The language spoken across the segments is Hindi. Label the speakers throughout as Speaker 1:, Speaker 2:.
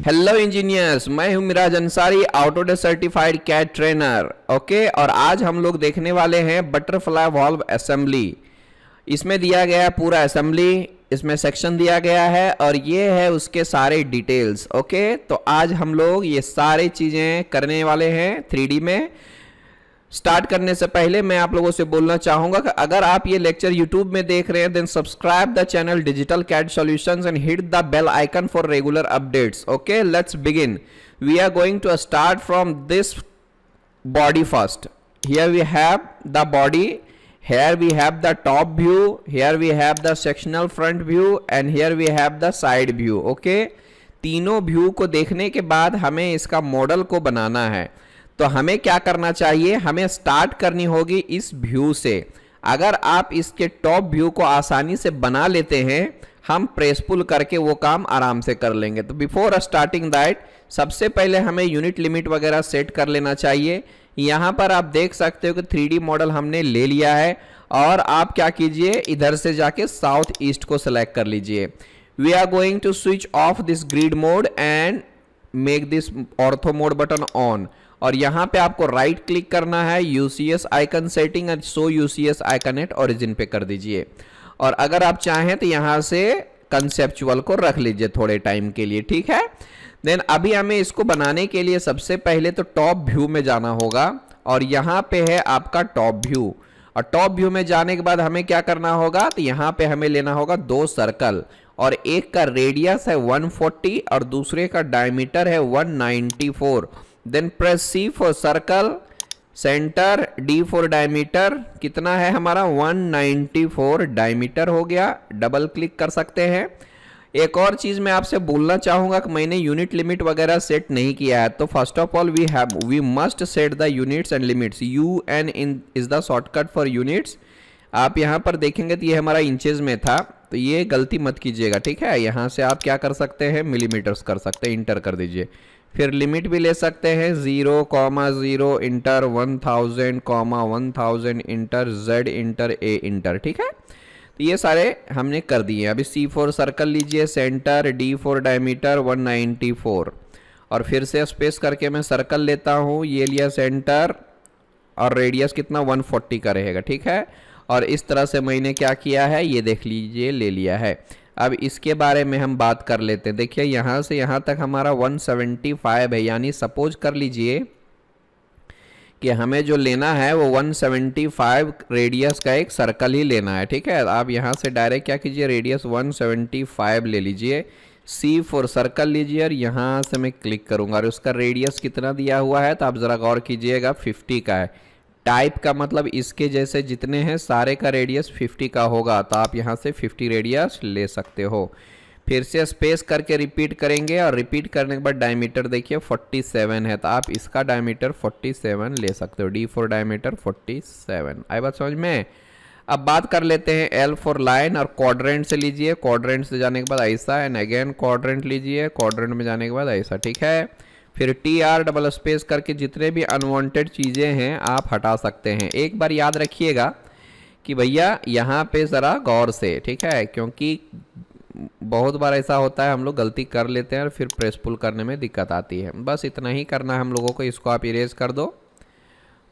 Speaker 1: हेलो इंजीनियर्स, मैं हूं Miraj Ansari, Autodesk certified CAD trainer. Okay, और आज हम लोग देखने वाले हैं बटरफ्लाई वाल्व असेंबली। इसमें दिया गया है पूरा असेंबली, इसमें सेक्शन दिया गया है और ये है उसके सारे डिटेल्स। ओके, तो आज हम लोग ये सारी चीज़ें करने वाले हैं 3D में। स्टार्ट करने से पहले मैं आप लोगों से बोलना चाहूंगा कि अगर आप ये लेक्चर यूट्यूब में देख रहे हैं then subscribe the channel Digital CAD Solutions and hit the bell icon for regular updates. Okay, let's begin. We are going to start from this body first. Here we have the body, here we have the top view, here we have the sectional front view and here we have the side view. Okay, तीनों व्यू को देखने के बाद हमें इसका मॉडल को बनाना है। तो हमें क्या करना चाहिए, हमें स्टार्ट करनी होगी इस व्यू से। अगर आप इसके टॉप व्यू को आसानी से बना लेते हैं, हम प्रेस पुल करके वो काम आराम से कर लेंगे। तो बिफोर स्टार्टिंग दैट सबसे पहले हमें यूनिट लिमिट वगैरह सेट कर लेना चाहिए। यहाँ पर आप देख सकते हो कि 3D मॉडल हमने ले लिया है और आप क्या कीजिए, इधर से जाके साउथ ईस्ट को सेलेक्ट कर लीजिए। We are going to switch off this grid mode and make this ortho mode button on. और यहाँ पे आपको राइट क्लिक करना है, UCS icon setting and show UCS icon at origin पे कर दीजिए। और अगर आप चाहें तो यहाँ से कंसेप्चुअल को रख लीजिए थोड़े टाइम के लिए, ठीक है। देन अभी हमें इसको बनाने के लिए सबसे पहले तो टॉप व्यू में जाना होगा और यहाँ पे है आपका टॉप व्यू। और टॉप व्यू में जाने के बाद हमें क्या करना होगा, तो यहाँ पे हमें लेना होगा 2 सर्कल और एक का रेडियस है 140 और दूसरे का डायमीटर है 194। Then press C for circle, center, D for diameter. कितना है हमारा 194 डायमीटर हो गया। डबल क्लिक कर सकते हैं। एक और चीज मैं आपसे बोलना चाहूंगा कि मैंने यूनिट लिमिट वगैरह सेट नहीं किया है, तो first of all we must set the units and limits. UN is the shortcut for units. आप यहाँ पर देखेंगे तो ये हमारा इंचेस में था, तो ये गलती मत कीजिएगा, ठीक है। यहाँ से आप क्या कर सकते हैं, मिलीमीटर्स कर सकते हैं, इंटर कर दीजिए। फिर लिमिट भी ले सकते हैं 0,0 inter 1000, 1000 inter Z inter A inter, ठीक है। तो ये सारे हमने कर दिए। अभी C फॉर सर्कल लीजिए, सेंटर, D फॉर डायमीटर 194 और फिर से स्पेस करके मैं सर्कल लेता हूँ, ये लिया सेंटर और रेडियस कितना 140 का रहेगा, ठीक है। और इस तरह से मैंने क्या किया है, ये देख लीजिए, ले लिया है। अब इसके बारे में हम बात कर लेते हैं। देखिए यहाँ से यहाँ तक हमारा 175 है, यानी सपोज कर लीजिए कि हमें जो लेना है वो 175 रेडियस का एक सर्कल ही लेना है, ठीक है। आप यहाँ से डायरेक्ट क्या कीजिए, रेडियस 175 ले लीजिए, C फॉर सर्कल लीजिए और यहाँ से मैं क्लिक करूँगा और उसका रेडियस कितना दिया हुआ है, तो आप ज़रा गौर कीजिएगा 50 का है। टाइप का मतलब इसके जैसे जितने हैं सारे का रेडियस 50 का होगा, तो आप यहाँ से 50 रेडियस ले सकते हो। फिर से स्पेस करके रिपीट करेंगे और रिपीट करने के बाद डायमीटर देखिए 47 है, तो आप इसका डायमीटर 47 ले सकते हो। D for diameter 47। आई बात समझ में। अब बात कर लेते हैं L फॉर लाइन और क्वाड्रेंट से लीजिए। क्वाड्रेंट से जाने के बाद ऐसा एंड अगेन क्वाड्रेंट लीजिए, क्वाड्रेंट में जाने के बाद ऐसा, ठीक है। फिर TR डबल स्पेस करके जितने भी अनवांटेड चीज़ें हैं आप हटा सकते हैं। एक बार याद रखिएगा कि भैया यहाँ पे ज़रा गौर से, ठीक है, क्योंकि बहुत बार ऐसा होता है हम लोग गलती कर लेते हैं और फिर प्रेस पुल करने में दिक्कत आती है। बस इतना ही करना है हम लोगों को। इसको आप इरेज कर दो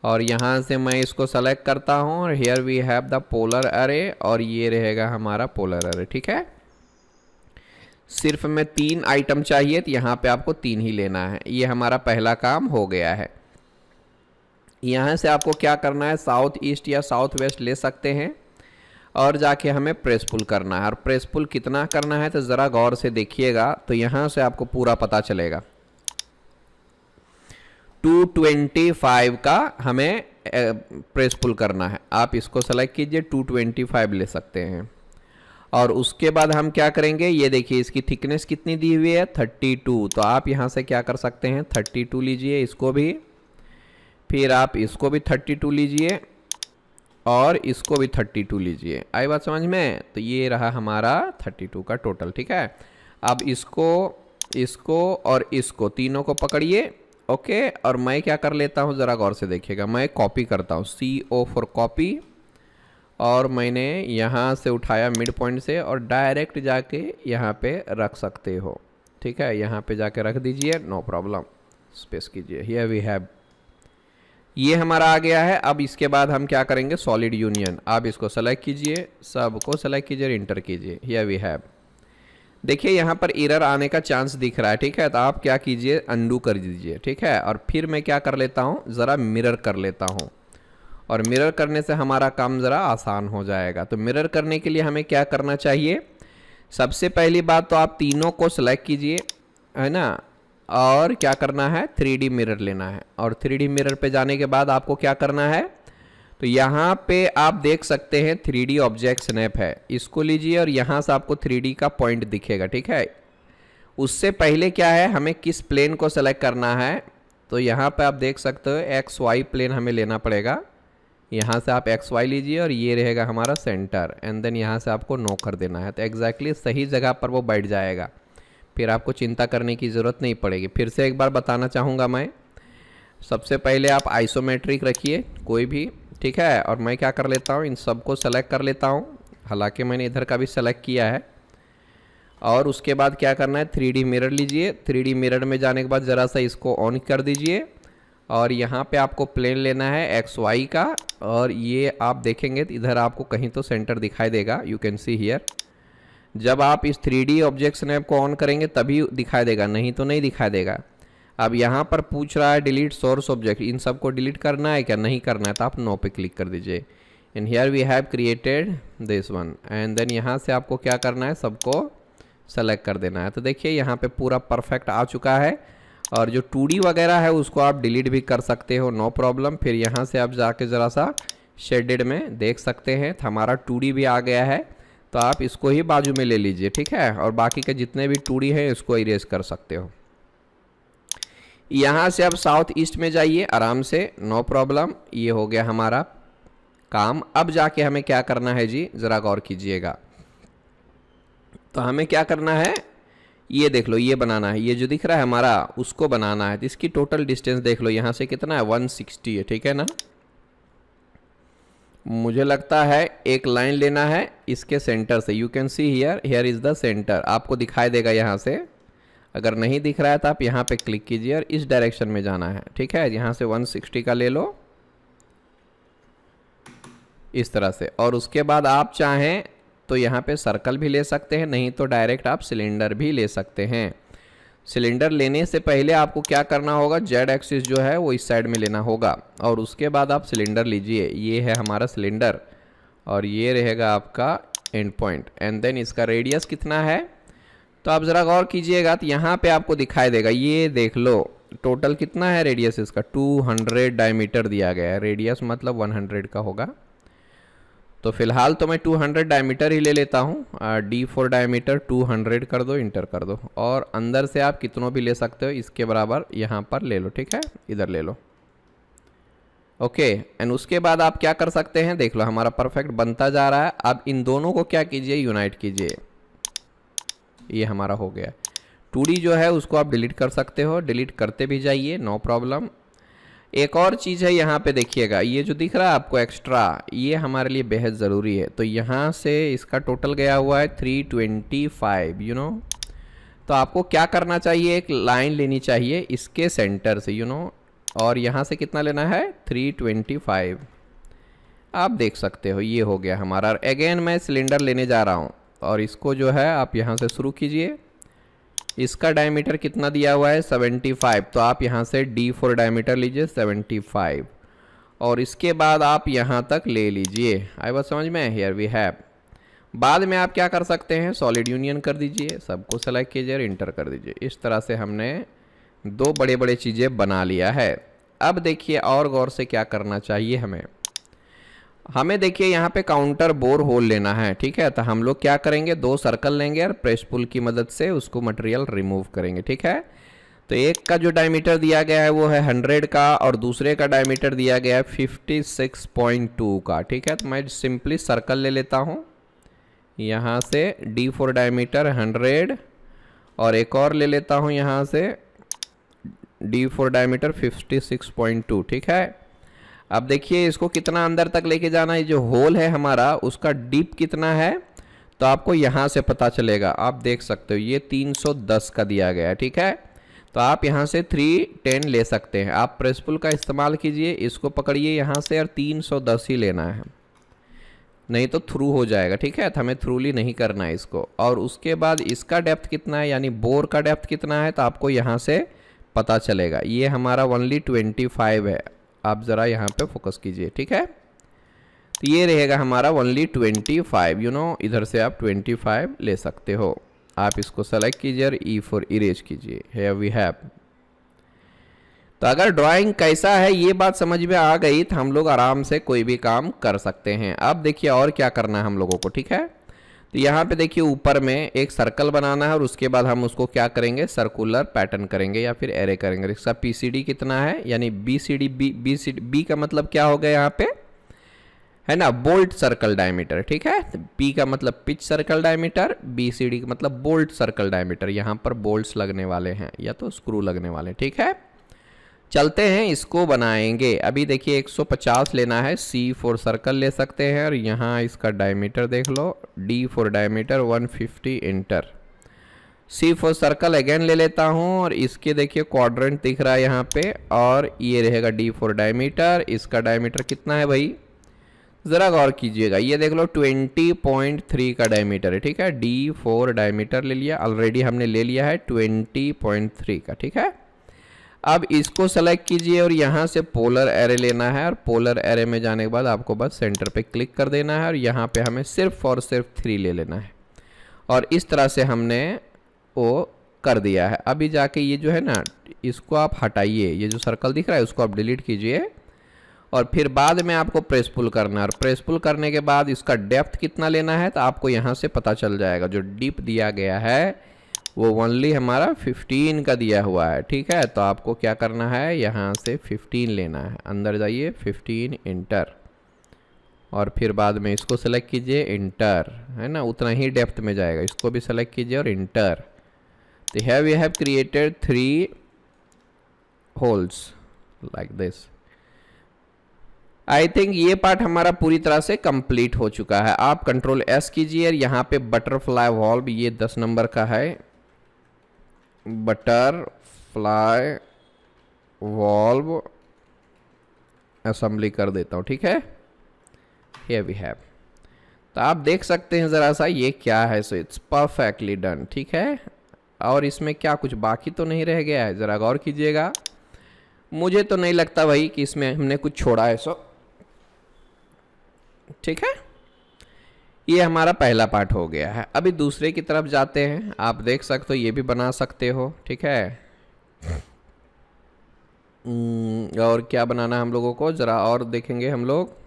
Speaker 1: और यहाँ से मैं इसको सेलेक्ट करता हूँ और here we have the polar array और ये रहेगा हमारा पोलर अरे, ठीक है। सिर्फ में 3 आइटम चाहिए, तो यहाँ पे आपको 3 ही लेना है। ये हमारा पहला काम हो गया है। यहाँ से आपको क्या करना है, साउथ ईस्ट या साउथ वेस्ट ले सकते हैं और जाके हमें प्रेस पुल करना है। और प्रेस पुल कितना करना है तो ज़रा गौर से देखिएगा, तो यहाँ से आपको पूरा पता चलेगा। 225 का हमें प्रेस पुल करना है। आप इसको सेलेक्ट कीजिए, 225 ले सकते हैं। और उसके बाद हम क्या करेंगे, ये देखिए इसकी थिकनेस कितनी दी हुई है 32, तो आप यहाँ से क्या कर सकते हैं 32 लीजिए इसको भी, फिर आप इसको भी 32 लीजिए और इसको भी 32 लीजिए। आई बात समझ में। तो ये रहा हमारा 32 का टोटल, ठीक है। अब इसको और इसको तीनों को पकड़िए, ओके। और मैं क्या कर लेता हूँ ज़रा गौर से देखिएगा, मैं कॉपी करता हूँ, CO फॉर कॉपी और मैंने यहाँ से उठाया मिड पॉइंट से और डायरेक्ट जाके यहाँ पे रख सकते हो। ठीक है, यहाँ पे जाके रख दीजिए, नो प्रॉब्लम, स्पेस कीजिए, हियर वी हैव, ये हमारा आ गया है। अब इसके बाद हम क्या करेंगे, सॉलिड यूनियन, आप इसको सेलेक्ट कीजिए, सबको सेलेक्ट कीजिए, इंटर कीजिए, हियर वी हैव। देखिए यहाँ पर एरर आने का चांस दिख रहा है, ठीक है, तो आप क्या कीजिए, अंडू कर दीजिए, ठीक है, और फिर मैं क्या कर लेता हूँ, ज़रा मिरर कर लेता हूँ, और मिरर करने से हमारा काम ज़रा आसान हो जाएगा। तो मिरर करने के लिए हमें क्या करना चाहिए, सबसे पहली बात तो आप तीनों को सेलेक्ट कीजिए, है ना, और क्या करना है, 3D मिरर लेना है, और 3D मिरर पे जाने के बाद आपको क्या करना है, तो यहाँ पे आप देख सकते हैं 3D ऑब्जेक्ट स्नैप है, इसको लीजिए और यहाँ से आपको 3D का पॉइंट दिखेगा, ठीक है। उससे पहले क्या है, हमें किस प्लेन को सेलेक्ट करना है, तो यहाँ पे आप देख सकते हो XY प्लेन हमें लेना पड़ेगा, यहाँ से आप XY लीजिए और ये रहेगा हमारा सेंटर, एंड देन यहाँ से आपको नो कर देना है, तो एग्जैक्टली सही जगह पर वो बैठ जाएगा, फिर आपको चिंता करने की ज़रूरत नहीं पड़ेगी। फिर से एक बार बताना चाहूँगा मैं, सबसे पहले आप आइसोमेट्रिक रखिए कोई भी, ठीक है, और मैं क्या कर लेता हूँ, इन सबको सेलेक्ट कर लेता हूँ, हालांकि मैंने इधर का भी सेलेक्ट किया है। और उसके बाद क्या करना है, 3D मिरर लीजिए, 3D मिरर में जाने के बाद ज़रा सा इसको ऑन कर दीजिए, और यहाँ पे आपको प्लेन लेना है XY का, और ये आप देखेंगे तो इधर आपको कहीं तो सेंटर दिखाई देगा, यू कैन सी हियर। जब आप इस 3D ऑब्जेक्ट स्नैप को ऑन करेंगे तभी दिखाई देगा, नहीं तो नहीं दिखाई देगा। अब यहाँ पर पूछ रहा है डिलीट सोर्स ऑब्जेक्ट, इन सब को डिलीट करना है क्या, नहीं करना है, तो आप नो पे क्लिक कर दीजिए, and here we have created this one, and then यहाँ से आपको क्या करना है, सबको सेलेक्ट कर देना है। तो देखिए यहाँ पे पूरा परफेक्ट आ चुका है, और जो 2D वगैरह है उसको आप डिलीट भी कर सकते हो, नो प्रॉब्लम। फिर यहाँ से आप जाके ज़रा सा शेडेड में देख सकते हैं, तो हमारा 2D भी आ गया है, तो आप इसको ही बाजू में ले लीजिए, ठीक है, और बाकी के जितने भी 2D है इसको इरेज कर सकते हो। यहाँ से आप साउथ ईस्ट में जाइए आराम से, नो प्रॉब्लम, ये हो गया हमारा काम। अब जाके हमें क्या करना है जी, ज़रा गौर कीजिएगा, तो हमें क्या करना है, ये देख लो, ये बनाना है, ये जो दिख रहा है हमारा उसको बनाना है। तो इसकी टोटल डिस्टेंस देख लो, यहाँ से कितना है, 160 है, ठीक है ना। मुझे लगता है एक लाइन लेना है इसके सेंटर से, you can see here, here is the centre, आपको दिखाई देगा यहाँ से। अगर नहीं दिख रहा है तो आप यहाँ पे क्लिक कीजिए और इस डायरेक्शन में जाना है, ठीक है, यहाँ से 160 का ले लो इस तरह से। और उसके बाद आप चाहें तो यहाँ पे सर्कल भी ले सकते हैं, नहीं तो डायरेक्ट आप सिलेंडर भी ले सकते हैं। सिलेंडर लेने से पहले आपको क्या करना होगा, जेड एक्सिस जो है वो इस साइड में लेना होगा, और उसके बाद आप सिलेंडर लीजिए, ये है हमारा सिलेंडर, और ये रहेगा आपका एंड पॉइंट, एंड देन इसका रेडियस कितना है, तो आप ज़रा गौर कीजिएगा, तो यहाँ पे आपको दिखाई देगा, ये देख लो टोटल कितना है रेडियस इसका, 200 डायमीटर दिया गया है, रेडियस मतलब 100 का होगा। तो फिलहाल तो मैं 200 डायमीटर ही ले लेता हूँ, D4 डायमीटर 200 कर दो, इंटर कर दो, और अंदर से आप कितनों भी ले सकते हो, इसके बराबर यहाँ पर ले लो, ठीक है, इधर ले लो, ओके। एंड उसके बाद आप क्या कर सकते हैं, देख लो हमारा परफेक्ट बनता जा रहा है। अब इन दोनों को क्या कीजिए, यूनाइट कीजिए, ये हमारा हो गया। 2D जो है उसको आप डिलीट कर सकते हो, डिलीट करते भी जाइए, नो प्रॉब्लम। एक और चीज़ है यहाँ पे देखिएगा, ये जो दिख रहा है आपको एक्स्ट्रा, ये हमारे लिए बेहद ज़रूरी है। तो यहाँ से इसका टोटल गया हुआ है 325, यू नो। तो आपको क्या करना चाहिए, एक लाइन लेनी चाहिए इसके सेंटर से, यू नो, और यहाँ से कितना लेना है, 325, आप देख सकते हो, ये हो गया हमारा। अगेन मैं सिलेंडर लेने जा रहा हूँ, और इसको जो है आप यहाँ से शुरू कीजिए। इसका डायमीटर कितना दिया हुआ है, 75, तो आप यहाँ से D4 डायमीटर लीजिए 75, और इसके बाद आप यहाँ तक ले लीजिए। आई बात समझ में, हियर वी हैव। बाद में आप क्या कर सकते हैं, सॉलिड यूनियन कर दीजिए, सबको सेलेक्ट कीजिए और इंटर कर दीजिए। इस तरह से हमने दो बड़े बड़े चीज़ें बना लिया है। अब देखिए और गौर से क्या करना चाहिए हमें देखिए यहाँ पे काउंटर बोर होल लेना है, ठीक है। तो हम लोग क्या करेंगे, दो सर्कल लेंगे और प्रेस पुल की मदद से उसको मटेरियल रिमूव करेंगे, ठीक है। तो एक का जो डायमीटर दिया गया है वो है 100 का, और दूसरे का डायमीटर दिया गया है 56.2 का, ठीक है। तो मैं सिंपली सर्कल ले लेता हूँ, यहाँ से D4 डायमीटर 100, और एक और ले लेता हूँ यहाँ से D4 डायमीटर 56.2, ठीक है। अब देखिए इसको कितना अंदर तक लेके जाना है, जो होल है हमारा उसका डीप कितना है, तो आपको यहाँ से पता चलेगा, आप देख सकते हो ये 310 का दिया गया है, ठीक है। तो आप यहाँ से 310 ले सकते हैं। आप प्रेस पुल का इस्तेमाल कीजिए, इसको पकड़िए यहाँ से और 310 ही लेना है, नहीं तो थ्रू हो जाएगा, ठीक है। तो हमें थ्रूली नहीं करना है इसको। और उसके बाद इसका डेप्थ कितना है, यानी बोर का डेप्थ कितना है, तो आपको यहाँ से पता चलेगा। ये हमारा ओनली 25 है, आप ज़रा यहाँ पे फोकस कीजिए, ठीक है। तो ये रहेगा हमारा ओनली 25, इधर से आप 25 ले सकते हो। आप इसको सेलेक्ट कीजिए और ई फॉर इरेज कीजिए। Here we have. तो अगर ड्राइंग कैसा है ये बात समझ में आ गई तो हम लोग आराम से कोई भी काम कर सकते हैं। अब देखिए और क्या करना है हम लोगों को, ठीक है। तो यहाँ पे देखिए ऊपर में एक सर्कल बनाना है और उसके बाद हम उसको क्या करेंगे, सर्कुलर पैटर्न करेंगे या फिर एरे करेंगे। इसका पीसीडी कितना है, यानी बीसीडी, बी का मतलब क्या हो गया यहाँ पे, है ना, बोल्ट सर्कल डायमीटर, ठीक है। तो पी का मतलब पिच सर्कल डायमीटर, बीसीडी का मतलब बोल्ट सर्कल डायमीटर। यहाँ पर बोल्ट्स लगने वाले हैं या तो स्क्रू लगने वाले, ठीक है। चलते हैं इसको बनाएंगे। अभी देखिए 150 लेना है, सी फॉर सर्कल ले सकते हैं और यहाँ इसका डायमीटर देख लो, डी फॉर डायमीटर 150 इंटर। सी फॉर सर्कल अगेन ले लेता हूँ और इसके देखिए क्वाड्रेंट दिख रहा है यहाँ पे, और ये रहेगा डी फॉर डायमीटर। इसका डायमीटर कितना है भाई, ज़रा गौर कीजिएगा, ये देख लो 20.3 का डायमीटर है, ठीक है। डी फॉर डायमीटर ले लिया, ऑलरेडी हमने ले लिया है 20.3 का, ठीक है। अब इसको सेलेक्ट कीजिए और यहाँ से पोलर एरे लेना है और पोलर एरे में जाने के बाद आपको बस सेंटर पे क्लिक कर देना है और यहाँ पे हमें सिर्फ और सिर्फ 3 ले लेना है। और इस तरह से हमने वो कर दिया है। अभी जाके ये जो है ना, इसको आप हटाइए, ये जो सर्कल दिख रहा है उसको आप डिलीट कीजिए और फिर बाद में आपको प्रेस पुल करना है। और प्रेस पुल करने के बाद इसका डेप्थ कितना लेना है तो आपको यहाँ से पता चल जाएगा। जो डीप दिया गया है वो ओनली हमारा 15 का दिया हुआ है, ठीक है। तो आपको क्या करना है, यहाँ से 15 लेना है, अंदर जाइए 15 इंटर और फिर बाद में इसको सेलेक्ट कीजिए इंटर, है ना, उतना ही डेप्थ में जाएगा। इसको भी सेलेक्ट कीजिए और इंटर। तो here we have created 3 holes like this। I think ये पार्ट हमारा पूरी तरह से कंप्लीट हो चुका है। आप कंट्रोल एस कीजिए और यहाँ पे बटरफ्लाई वॉल्व, ये 10 नंबर का है, बटरफ्लाई वॉल्व असेंबली कर देता हूँ, ठीक है। Here we have। तो आप देख सकते हैं ज़रा सा ये क्या है। सो इट्स परफेक्टली डन, ठीक है। और इसमें क्या कुछ बाकी तो नहीं रह गया है, ज़रा गौर कीजिएगा। मुझे तो नहीं लगता भाई कि इसमें हमने कुछ छोड़ा है। सो ठीक है, ये हमारा पहला पार्ट हो गया है। अभी दूसरे की तरफ जाते हैं। आप देख सकते हो ये भी बना सकते हो, ठीक है। और क्या बनाना है हम लोगों को, ज़रा और देखेंगे हम लोग।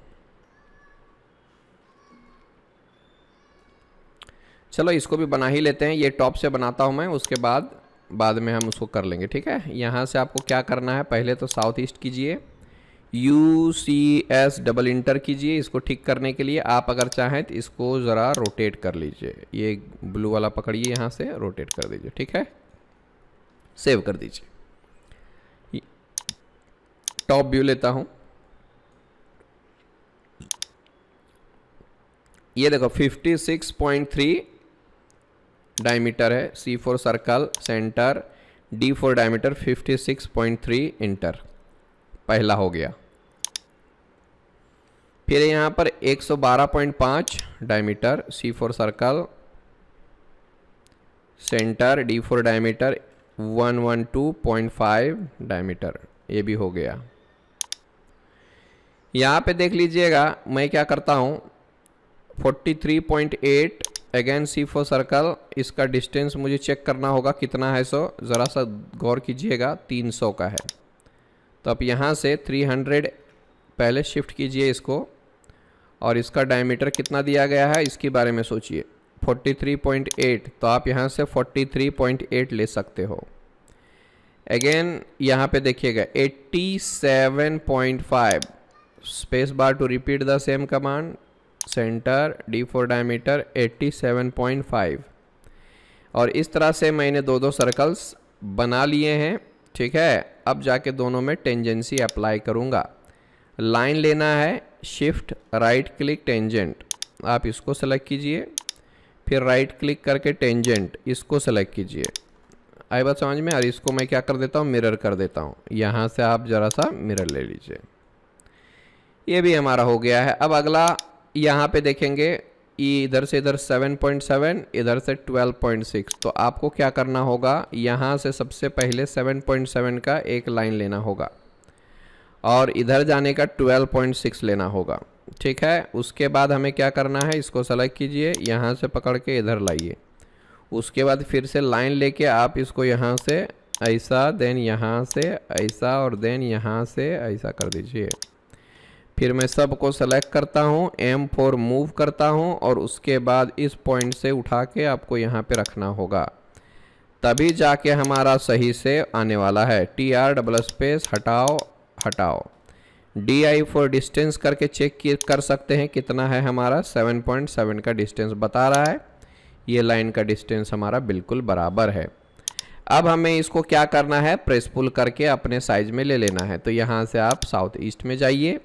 Speaker 1: चलो इसको भी बना ही लेते हैं। ये टॉप से बनाता हूँ मैं, उसके बाद में हम उसको कर लेंगे, ठीक है। यहाँ से आपको क्या करना है, पहले तो साउथ ईस्ट कीजिए, UCS डबल इंटर कीजिए। इसको ठीक करने के लिए आप अगर चाहें तो इसको ज़रा रोटेट कर लीजिए, ये ब्लू वाला पकड़िए, यहाँ से रोटेट कर दीजिए, ठीक है। सेव कर दीजिए। टॉप व्यू लेता हूँ, ये देखो 56.3 डायमीटर है। C for circle centre, D for diameter 56.3 inter, पहला हो गया। फिर यहाँ पर 112.5 diameter, C for circle centre, D for diameter 112.5 diameter, ये भी हो गया। यहाँ पे देख लीजिएगा मैं क्या करता हूँ, 43.8 अगेन C फॉर सर्कल। इसका डिस्टेंस मुझे चेक करना होगा कितना है। सो ज़रा सा गौर कीजिएगा, 300 का है। तो अब यहाँ से 300 पहले शिफ्ट कीजिए इसको, और इसका डायमीटर कितना दिया गया है इसके बारे में सोचिए, 43.8। तो आप यहाँ से 43.8 ले सकते हो। अगेन यहाँ पे देखिएगा 87.5, space bar to repeat the same command, center, D for diameter 87.5। और इस तरह से मैंने दो सर्कल्स बना लिए हैं, ठीक है। अब जाके दोनों में टेंजेंसी अप्लाई करूँगा। लाइन लेना है, शिफ्ट राइट क्लिक टेंजेंट, आप इसको सेलेक्ट कीजिए, फिर राइट क्लिक करके टेंजेंट इसको सेलेक्ट कीजिए। आई बात समझ में? और इसको मैं क्या कर देता हूँ, मिरर कर देता हूँ। यहाँ से आप ज़रा सा मिरर ले लीजिए। ये भी हमारा हो गया है। अब अगला यहाँ पे देखेंगे, इधर से इधर 7.7, इधर से 12.6। तो आपको क्या करना होगा, यहाँ से सबसे पहले 7.7 का एक लाइन लेना होगा और इधर जाने का 12.6 लेना होगा। ठीक है, उसके बाद हमें क्या करना है, इसको सेलेक्ट कीजिए, यहाँ से पकड़ के इधर लाइए। उसके बाद फिर से लाइन लेके आप इसको यहाँ से ऐसा, देन यहाँ से ऐसा, और देन यहाँ से ऐसा कर दीजिए। फिर मैं सबको सेलेक्ट करता हूँ, M4 मूव करता हूँ और उसके बाद इस पॉइंट से उठा के आपको यहाँ पे रखना होगा, तभी जाके हमारा सही से आने वाला है। TR डबल स्पेस हटाओ हटाओ, DI फॉर डिस्टेंस करके चेक कर सकते हैं कितना है हमारा। 7.7 का डिस्टेंस बता रहा है। ये लाइन का डिस्टेंस हमारा बिल्कुल बराबर है। अब हमें इसको क्या करना है, प्रेस पुल करके अपने साइज में ले लेना है। तो यहाँ से आप साउथ ईस्ट में जाइए,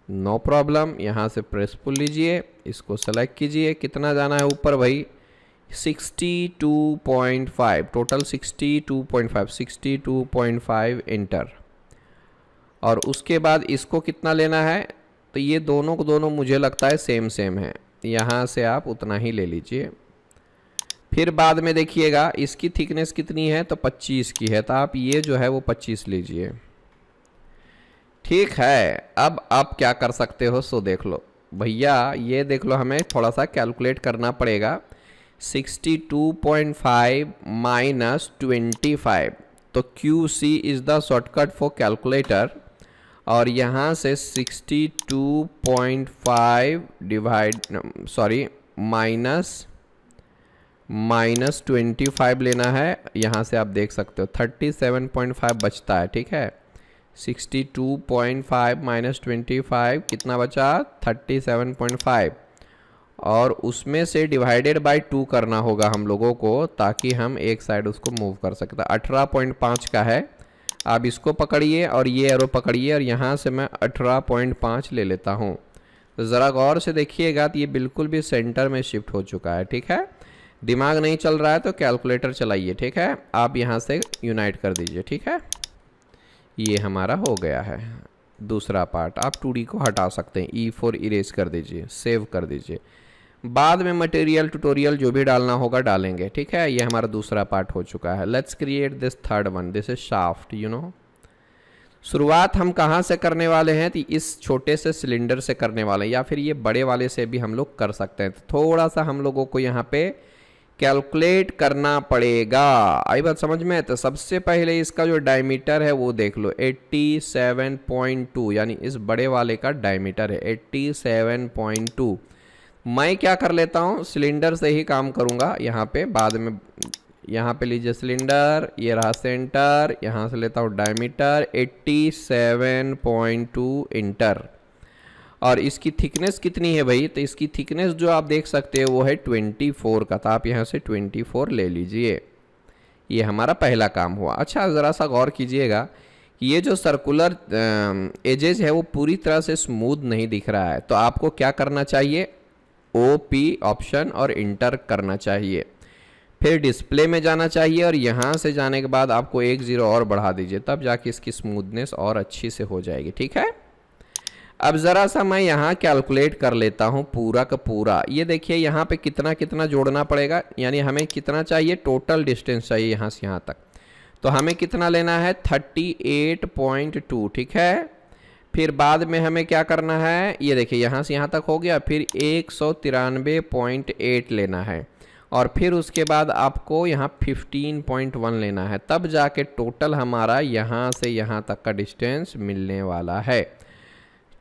Speaker 1: नो प्रॉब्लम। यहाँ से प्रेस पुल लीजिए, इसको सेलेक्ट कीजिए, कितना जाना है ऊपर भाई, 62.5, टोटल 62.5 एंटर। और उसके बाद इसको कितना लेना है, तो ये दोनों को दोनों मुझे लगता है सेम सेम है, यहाँ से आप उतना ही ले लीजिए। फिर बाद में देखिएगा इसकी थिकनेस कितनी है, तो 25 की है, तो आप ये जो है वो 25 लीजिए। ठीक है, अब आप क्या कर सकते हो, सो देख लो भैया, ये देख लो, हमें थोड़ा सा कैलकुलेट करना पड़ेगा। 62.5 माइनस 25, तो QC is the shortcut for calculator. और यहाँ से 62.5 डिवाइड, सॉरी, माइनस 25 लेना है। यहाँ से आप देख सकते हो 37.5 बचता है। ठीक है, 62.5 माइनस 25 कितना बचा, 37.5, और उसमें से डिवाइडेड बाय 2 करना होगा हम लोगों को, ताकि हम एक साइड उसको मूव कर सकते। 18.5 का है। आप इसको पकड़िए और ये एरो पकड़िए, और यहाँ से मैं 18.5 ले लेता हूँ। तो ज़रा गौर से देखिएगा, तो ये बिल्कुल भी सेंटर में शिफ्ट हो चुका है। ठीक है, दिमाग नहीं चल रहा है तो कैलकुलेटर चलाइए। ठीक है, आप यहाँ से यूनाइट कर दीजिए। ठीक है, ये हमारा हो गया है दूसरा पार्ट। आप 2D को हटा सकते हैं, E4 इरेज कर दीजिए, सेव कर दीजिए। बाद में मटेरियल ट्यूटोरियल जो भी डालना होगा डालेंगे। ठीक है, ये हमारा दूसरा पार्ट हो चुका है। Let's create this third one, this is shaft. शुरुआत हम कहाँ से करने वाले हैं, तो इस छोटे से सिलेंडर से करने वाले हैं, या फिर ये बड़े वाले से भी हम लोग कर सकते हैं। तो थोड़ा सा हम लोगों को यहाँ पे कैलकुलेट करना पड़ेगा। आई बात समझ में? तो सबसे पहले इसका जो डायमीटर है वो देख लो, 87.2, यानी इस बड़े वाले का डायमीटर है 87.2। मैं क्या कर लेता हूँ, सिलेंडर से ही काम करूँगा यहाँ पे, बाद में यहाँ पे लीजिए सिलेंडर, ये रहा सेंटर, यहाँ से लेता हूँ डायमीटर 87.2 इंटर। और इसकी थिकनेस कितनी है भाई, तो इसकी थिकनेस जो आप देख सकते हो वो है 24 का, तो आप यहाँ से 24 ले लीजिए। ये हमारा पहला काम हुआ। अच्छा, ज़रा सा गौर कीजिएगा, ये जो सर्कुलर एजेस है वो पूरी तरह से स्मूथ नहीं दिख रहा है, तो आपको क्या करना चाहिए, OP ऑप्शन और इंटर करना चाहिए। फिर डिस्प्ले में जाना चाहिए, और यहाँ से जाने के बाद आपको 1 0 और बढ़ा दीजिए, तब जाके इसकी स्मूथनेस और अच्छी से हो जाएगी। ठीक है, अब ज़रा सा मैं यहाँ कैलकुलेट कर लेता हूँ पूरा का पूरा। ये देखिए यहाँ पे कितना कितना जोड़ना पड़ेगा, यानी हमें कितना चाहिए, टोटल डिस्टेंस चाहिए यहाँ से यहाँ तक। तो हमें कितना लेना है, 38.2। ठीक है, फिर बाद में हमें क्या करना है, ये देखिए यहाँ से यहाँ तक हो गया, फिर 193.8 लेना है, और फिर उसके बाद आपको यहाँ 15.1 लेना है, तब जाके टोटल हमारा यहाँ से यहाँ तक का डिस्टेंस मिलने वाला है।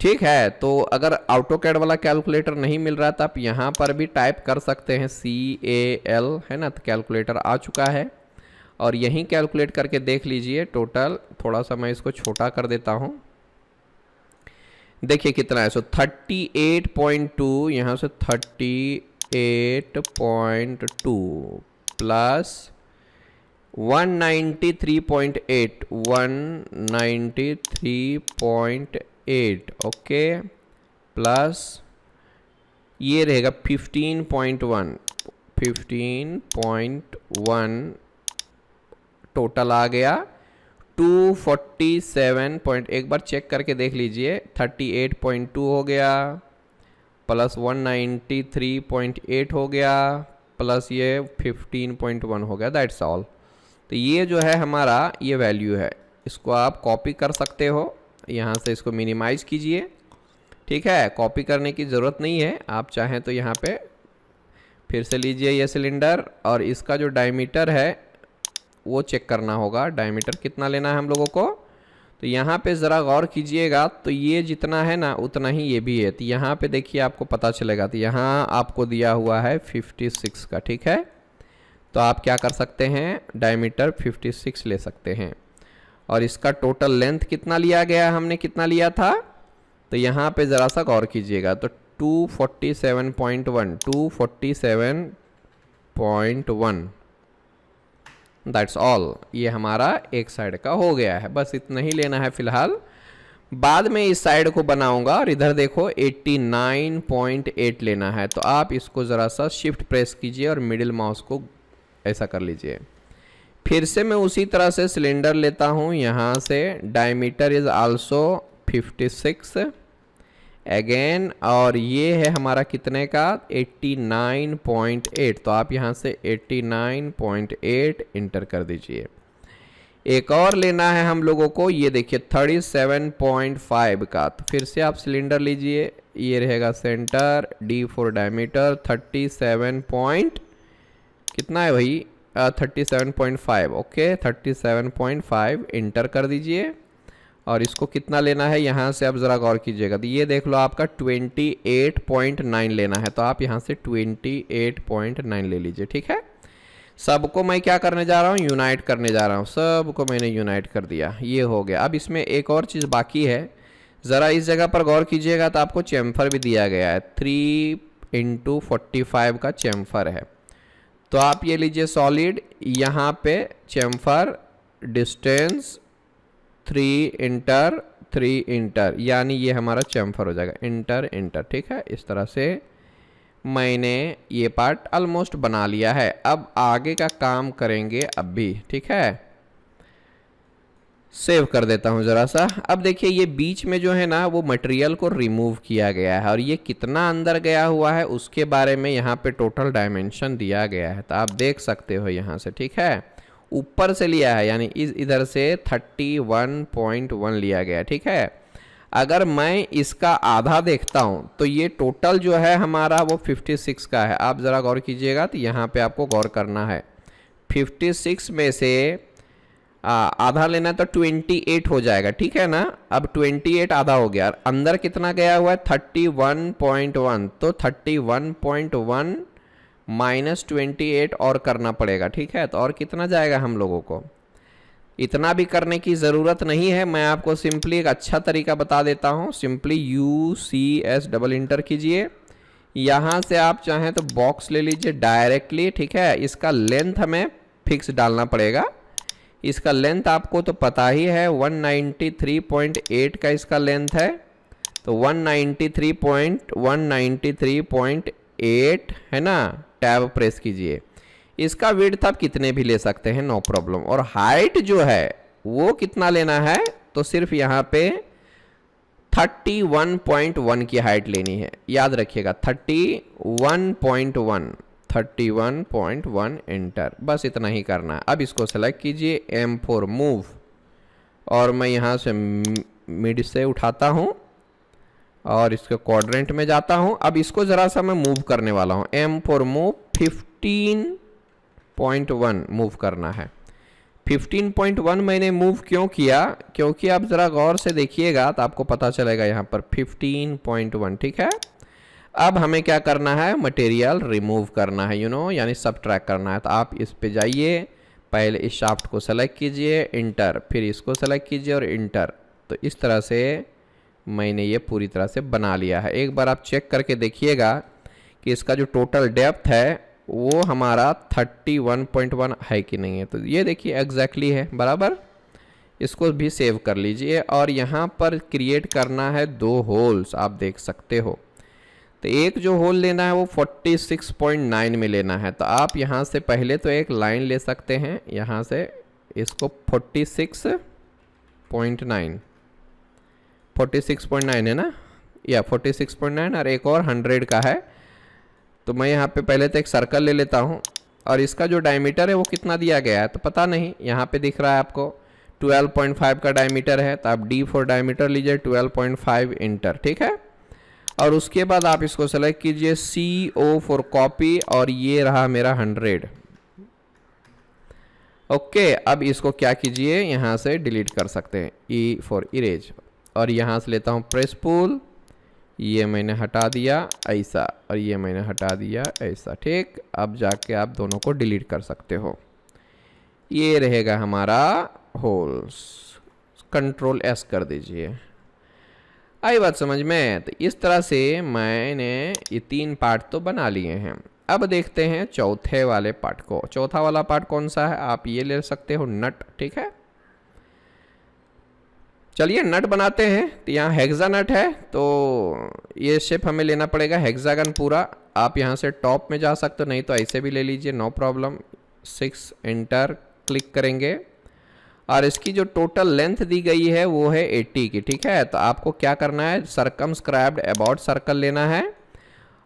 Speaker 1: ठीक है, तो अगर AutoCAD वाला कैलकुलेटर नहीं मिल रहा तो आप यहाँ पर भी टाइप कर सकते हैं CAL, है ना, तो कैलकुलेटर आ चुका है, और यहीं कैलकुलेट करके देख लीजिए टोटल। थोड़ा सा मैं इसको छोटा कर देता हूँ, देखिए कितना है, सो 38.2, यहाँ से 38.2 प्लस 193.8, 193.8, ओके, प्लस ये रहेगा 15.1, 15.1 टोटल आ गया 247 एक बार चेक करके देख लीजिए 38.2 हो गया प्लस 193.8 हो गया प्लस ये 15.1 हो गया, दैट्स ऑल। तो ये जो है हमारा ये वैल्यू है, इसको आप कॉपी कर सकते हो, यहाँ से इसको मिनिमाइज कीजिए, ठीक है। कॉपी करने की ज़रूरत नहीं है, आप चाहें तो यहाँ पे फिर से लीजिए ये सिलेंडर और इसका जो डायमीटर है वो चेक करना होगा, डायमीटर कितना लेना है हम लोगों को। तो यहाँ पे ज़रा गौर कीजिएगा, तो ये जितना है ना उतना ही ये भी है, तो यहाँ पे देखिए आपको पता चलेगा। तो यहाँ आपको दिया हुआ है 56 का, ठीक है। तो आप क्या कर सकते हैं, डायमीटर 56 ले सकते हैं। और इसका टोटल लेंथ कितना लिया गया, हमने कितना लिया था, तो यहाँ पे ज़रा सा गौर कीजिएगा। तो 247.1 दैट्स ऑल। ये हमारा एक साइड का हो गया है, बस इतना ही लेना है फ़िलहाल। बाद में इस साइड को बनाऊंगा और इधर देखो 89.8 लेना है। तो आप इसको ज़रा सा शिफ्ट प्रेस कीजिए और मिडिल माउस को ऐसा कर लीजिए। फिर से मैं उसी तरह से सिलेंडर लेता हूँ, यहाँ से डायमीटर इज़ आल्सो 56 अगेन, और ये है हमारा कितने का 89.8। तो आप यहाँ से 89.8 इंटर कर दीजिए। एक और लेना है हम लोगों को, ये देखिए 37.5 का। तो फिर से आप सिलेंडर लीजिए, ये रहेगा सेंटर, D फॉर डायमीटर 37 कितना है भाई 37.5, ओके 37.5 इंटर कर दीजिए। और इसको कितना लेना है यहाँ से आप ज़रा गौर कीजिएगा, तो ये देख लो आपका 28.9 लेना है। तो आप यहाँ से 28.9 ले लीजिए, ठीक है। सबको मैं क्या करने जा रहा हूँ, यूनाइट करने जा रहा हूँ, सबको मैंने यूनाइट कर दिया, ये हो गया। अब इसमें एक और चीज़ बाकी है, ज़रा इस जगह पर गौर कीजिएगा। तो आपको चैम्फर भी दिया गया है, 3x45 का चैम्फर है। तो आप ये लीजिए सॉलिड, यहाँ पे चैम्फर डिस्टेंस 3 इंटर, यानी ये हमारा चैम्फर हो जाएगा, इंटर इंटर, ठीक है। इस तरह से मैंने ये पार्ट ऑलमोस्ट बना लिया है। अब आगे का काम करेंगे अभी, ठीक है। सेव कर देता हूँ ज़रा सा। अब देखिए ये बीच में जो है ना वो मटेरियल को रिमूव किया गया है, और ये कितना अंदर गया हुआ है उसके बारे में यहाँ पे टोटल डायमेंशन दिया गया है। तो आप देख सकते हो यहाँ से, ठीक है। ऊपर से लिया है, यानी इधर से 31.1 लिया गया, ठीक है। अगर मैं इसका आधा देखता हूँ तो ये टोटल जो है हमारा वो 56 का है। आप ज़रा गौर कीजिएगा, तो यहाँ पे आपको गौर करना है। 56 में से आधा लेना तो 28 हो जाएगा, ठीक है ना। अब 28 आधा हो गया, अंदर कितना गया हुआ है 31.1, तो 31.1 माइनस 28 और करना पड़ेगा, ठीक है। तो और कितना जाएगा हम लोगों को, इतना भी करने की ज़रूरत नहीं है। मैं आपको सिंपली एक अच्छा तरीका बता देता हूँ। सिंपली UCS डबल इंटर कीजिए, यहाँ से आप चाहें तो बॉक्स ले लीजिए डायरेक्टली, ठीक है। इसका लेंथ हमें फिक्स डालना पड़ेगा। इसका लेंथ आपको तो पता ही है 193.8 का इसका लेंथ है। तो 193.8 है ना, टैब प्रेस कीजिए। इसका विड्थ आप कितने भी ले सकते हैं, नो प्रॉब्लम। और हाइट जो है वो कितना लेना है, तो सिर्फ यहाँ पे 31.1 की हाइट लेनी है, याद रखिएगा 31.1 एंटर, बस इतना ही करना है। अब इसको सेलेक्ट कीजिए, M फॉर मूव, और मैं यहाँ से मिड से उठाता हूँ और इसके क्वाड्रेंट में जाता हूँ। अब इसको ज़रा सा मैं मूव करने वाला हूँ, M फॉर मूव 15.1 मूव करना है। 15.1 मैंने मूव क्यों किया, क्योंकि आप ज़रा गौर से देखिएगा तो आपको पता चलेगा यहाँ पर 15.1, ठीक है। अब हमें क्या करना है, मटेरियल रिमूव करना है, यानी सबट्रैक्ट करना है। तो आप इस पे जाइए, पहले इस शाफ्ट को सेलेक्ट कीजिए, इंटर, फिर इसको सेलेक्ट कीजिए और इंटर। तो इस तरह से मैंने ये पूरी तरह से बना लिया है। एक बार आप चेक करके देखिएगा कि इसका जो टोटल डेप्थ है वो हमारा 31.1 है कि नहीं है। तो ये देखिए एग्जैक्टली है, बराबर। इसको भी सेव कर लीजिए, और यहाँ पर क्रिएट करना है 2 होल्स, आप देख सकते हो। तो एक जो होल लेना है वो 46.9 में लेना है। तो आप यहाँ से पहले तो एक लाइन ले सकते हैं, यहाँ से इसको 46.9 है ना, या 46.9 और एक और 100 का है। तो मैं यहाँ पे पहले तो एक सर्कल ले लेता हूँ और इसका जो डायमीटर है वो कितना दिया गया है तो पता नहीं, यहाँ पे दिख रहा है आपको 12.5 का डायमीटर है। तो आप D फॉर डायमीटर लीजिए 12.5 इंटर, ठीक है। और उसके बाद आप इसको सेलेक्ट कीजिए CO फॉर कॉपी और ये रहा मेरा 100। ओके, अब इसको क्या कीजिए यहाँ से डिलीट कर सकते हैं, E फॉर इरेज, और यहाँ से लेता हूँ प्रेस पुल, ये मैंने हटा दिया ऐसा और ये मैंने हटा दिया ऐसा, ठीक। अब जाके आप दोनों को डिलीट कर सकते हो। ये रहेगा हमारा होल्स, कंट्रोल S कर दीजिए। आई बात समझ में? तो इस तरह से मैंने ये 3 पार्ट तो बना लिए हैं। अब देखते हैं चौथे वाले पार्ट को। चौथा वाला पार्ट कौन सा है? आप ये ले सकते हो नट, ठीक है। चलिए नट बनाते हैं। तो यहाँ हेक्सा नट है, तो ये शेप हमें लेना पड़ेगा हेक्सागन पूरा। आप यहाँ से टॉप में जा सकते हो, नहीं तो ऐसे भी ले लीजिए, नो प्रॉब्लम। 6 एंटर क्लिक करेंगे और इसकी जो टोटल लेंथ दी गई है वो है 80 की, ठीक है। तो आपको क्या करना है, सर्कमस्क्राइब्ड अबाउट सर्कल लेना है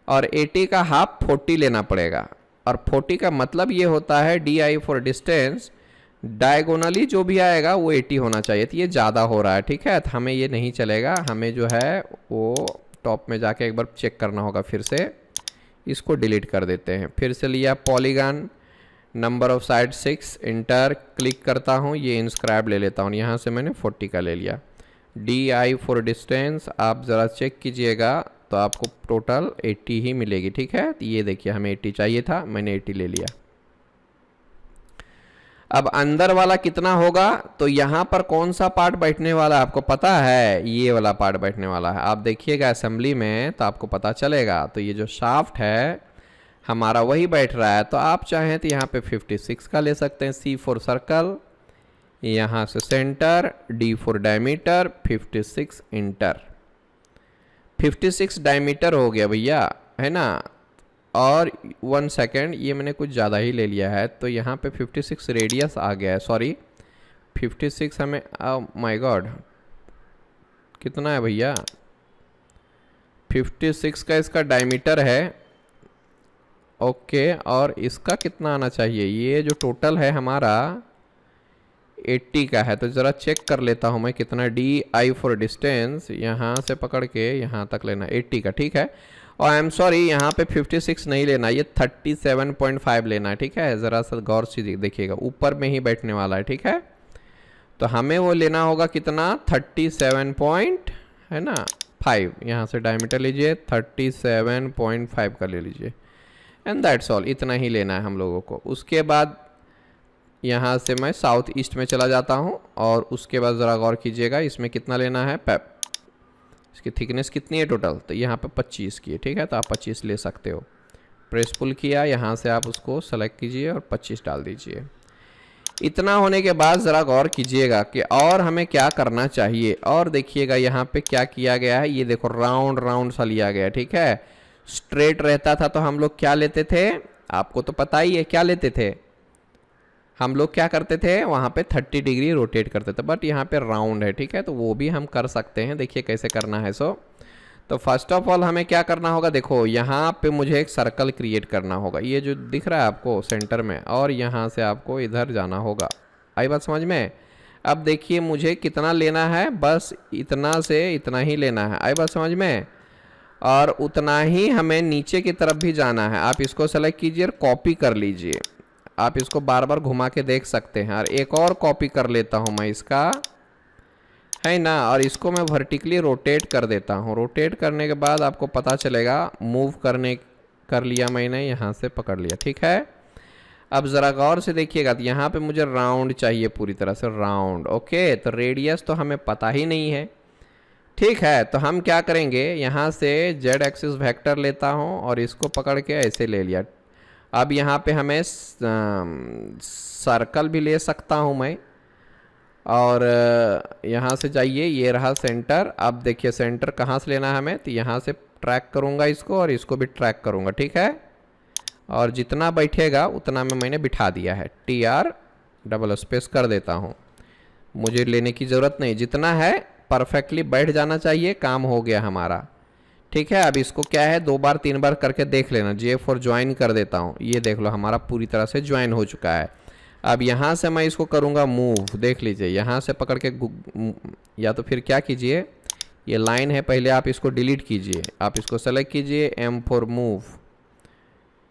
Speaker 1: और 80 का हाफ 40 लेना पड़ेगा। और 40 का मतलब ये होता है DI फॉर डिस्टेंस, डायगोनली जो भी आएगा वो 80 होना चाहिए। तो ये ज़्यादा हो रहा है, ठीक है। तो हमें ये नहीं चलेगा, हमें जो है वो टॉप में जाके एक बार चेक करना होगा। फिर से इसको डिलीट कर देते हैं। फिर से लिया polygon, number of side 6, inter click करता हूँ, ये इंस्क्राइब ले लेता हूँ। यहाँ से मैंने 40 का ले लिया। DI फॉर डिस्टेंस आप ज़रा चेक कीजिएगा तो आपको टोटल 80 ही मिलेगी, ठीक है। तो ये देखिए हमें 80 चाहिए था, मैंने 80 ले लिया। अब अंदर वाला कितना होगा, तो यहाँ पर कौन सा पार्ट बैठने वाला है आपको पता है? ये वाला पार्ट बैठने वाला है। आप देखिएगा असेंबली में तो आपको पता चलेगा। तो ये जो शाफ्ट है हमारा वही बैठ रहा है। तो आप चाहें तो यहाँ पे 56 का ले सकते हैं, C फॉर सर्कल, यहाँ से centre, D for diameter, 56 inter. 56 diameter हो गया भैया, है ना। और 1 सेकेंड, ये मैंने कुछ ज़्यादा ही ले लिया है, तो यहाँ पे 56 रेडियस आ गया है। सॉरी 56 हमें, माय गॉड कितना है भैया, 56 का इसका डायमीटर है। ओके, और इसका कितना आना चाहिए? ये जो टोटल है हमारा 80 का है। तो ज़रा चेक कर लेता हूँ मैं कितना। DI फॉर डिस्टेंस यहाँ से पकड़ के यहाँ तक लेना 80 का, ठीक है। और आई एम सॉरी यहाँ पे 56 नहीं लेना, ये 37.5 लेना है, ठीक है। ज़रा सा गौर से देखिएगा, ऊपर में ही बैठने वाला है, ठीक है। तो हमें वो लेना होगा कितना, 37 है ना 5। यहाँ से डायमीटर लीजिए, 37.5 का ले लीजिए, एंड दैट्स ऑल। इतना ही लेना है हम लोगों को। उसके बाद यहाँ से मैं साउथ ईस्ट में चला जाता हूँ और उसके बाद ज़रा गौर कीजिएगा इसमें कितना लेना है, पैप। इसकी थिकनेस कितनी है टोटल, तो यहाँ पे 25 की है, ठीक है। तो आप 25 ले सकते हो। प्रेस पुल किया, यहाँ से आप उसको सेलेक्ट कीजिए और 25 डाल दीजिए। इतना होने के बाद ज़रा गौर कीजिएगा कि और हमें क्या करना चाहिए। और देखिएगा यहाँ पे क्या किया गया है, ये देखो राउंड राउंड सा लिया गया, ठीक है। स्ट्रेट रहता था तो हम लोग क्या लेते थे, आपको तो पता ही है क्या लेते थे। हम लोग क्या करते थे, वहाँ पे 30 डिग्री रोटेट करते थे, बट यहाँ पे राउंड है, ठीक है। तो वो भी हम कर सकते हैं, देखिए कैसे करना है। तो फर्स्ट ऑफ ऑल हमें क्या करना होगा, देखो यहाँ पे मुझे एक सर्कल क्रिएट करना होगा, ये जो दिख रहा है आपको सेंटर में, और यहाँ से आपको इधर जाना होगा। आई बात समझ में? अब देखिए मुझे कितना लेना है, बस इतना से इतना ही लेना है। आई बात समझ में? और उतना ही हमें नीचे की तरफ भी जाना है। आप इसको सेलेक्ट कीजिए और कॉपी कर लीजिए। आप इसको बार बार घुमा के देख सकते हैं। और एक और कॉपी कर लेता हूं मैं इसका, है ना। और इसको मैं वर्टिकली रोटेट कर देता हूं। रोटेट करने के बाद आपको पता चलेगा, मूव कर लिया मैंने, यहाँ से पकड़ लिया, ठीक है। अब ज़रा गौर से देखिएगा, तो यहाँ पे मुझे राउंड चाहिए, पूरी तरह से राउंड। ओके, तो रेडियस तो हमें पता ही नहीं है, ठीक है। तो हम क्या करेंगे, यहाँ से जेड एक्सिस वेक्टर लेता हूँ और इसको पकड़ के ऐसे ले लिया। अब यहाँ पे हमें सर्कल भी ले सकता हूँ मैं, और यहाँ से जाइए, ये रहा सेंटर। अब देखिए सेंटर कहाँ से लेना है हमें, तो यहाँ से ट्रैक करूँगा इसको और इसको भी ट्रैक करूँगा, ठीक है। और जितना बैठेगा उतना में मैंने बिठा दिया है। TR डबल स्पेस कर देता हूँ, मुझे लेने की ज़रूरत नहीं, जितना है परफेक्टली बैठ जाना चाहिए, काम हो गया हमारा, ठीक है। अब इसको क्या है 2 बार 3 बार करके देख लेना। J4 ज्वाइन कर देता हूँ, ये देख लो हमारा पूरी तरह से ज्वाइन हो चुका है। अब यहाँ से मैं इसको करूँगा मूव, देख लीजिए यहाँ से पकड़ के, या तो फिर क्या कीजिए, ये लाइन है पहले आप इसको डिलीट कीजिए, आप इसको सेलेक्ट कीजिए M4 मूव,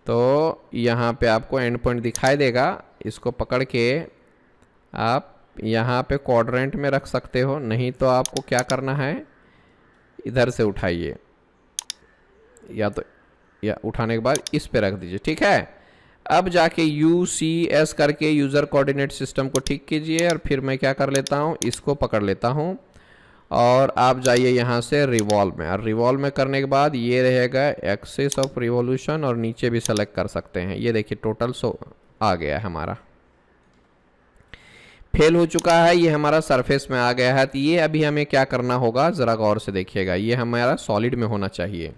Speaker 1: तो यहाँ पे आपको एंड पॉइंट दिखाई देगा। इसको पकड़ के आप यहाँ पे क्वाड्रेंट में रख सकते हो, नहीं तो आपको क्या करना है इधर से उठाइए, या उठाने के बाद इस पे रख दीजिए, ठीक है। अब जाके UCS करके यूज़र कोऑर्डिनेट सिस्टम को ठीक कीजिए और फिर मैं क्या कर लेता हूँ, इसको पकड़ लेता हूँ और आप जाइए यहाँ से रिवॉल्व में, और रिवॉल्व में करने के बाद ये रहेगा एक्सिस ऑफ रिवॉल्यूशन, और नीचे भी सेलेक्ट कर सकते हैं। ये देखिए टोटल आ गया है हमारा, फेल हो चुका है, ये हमारा सरफेस में आ गया है। तो ये अभी हमें क्या करना होगा ज़रा गौर से देखिएगा, ये हमारा सॉलिड में होना चाहिए।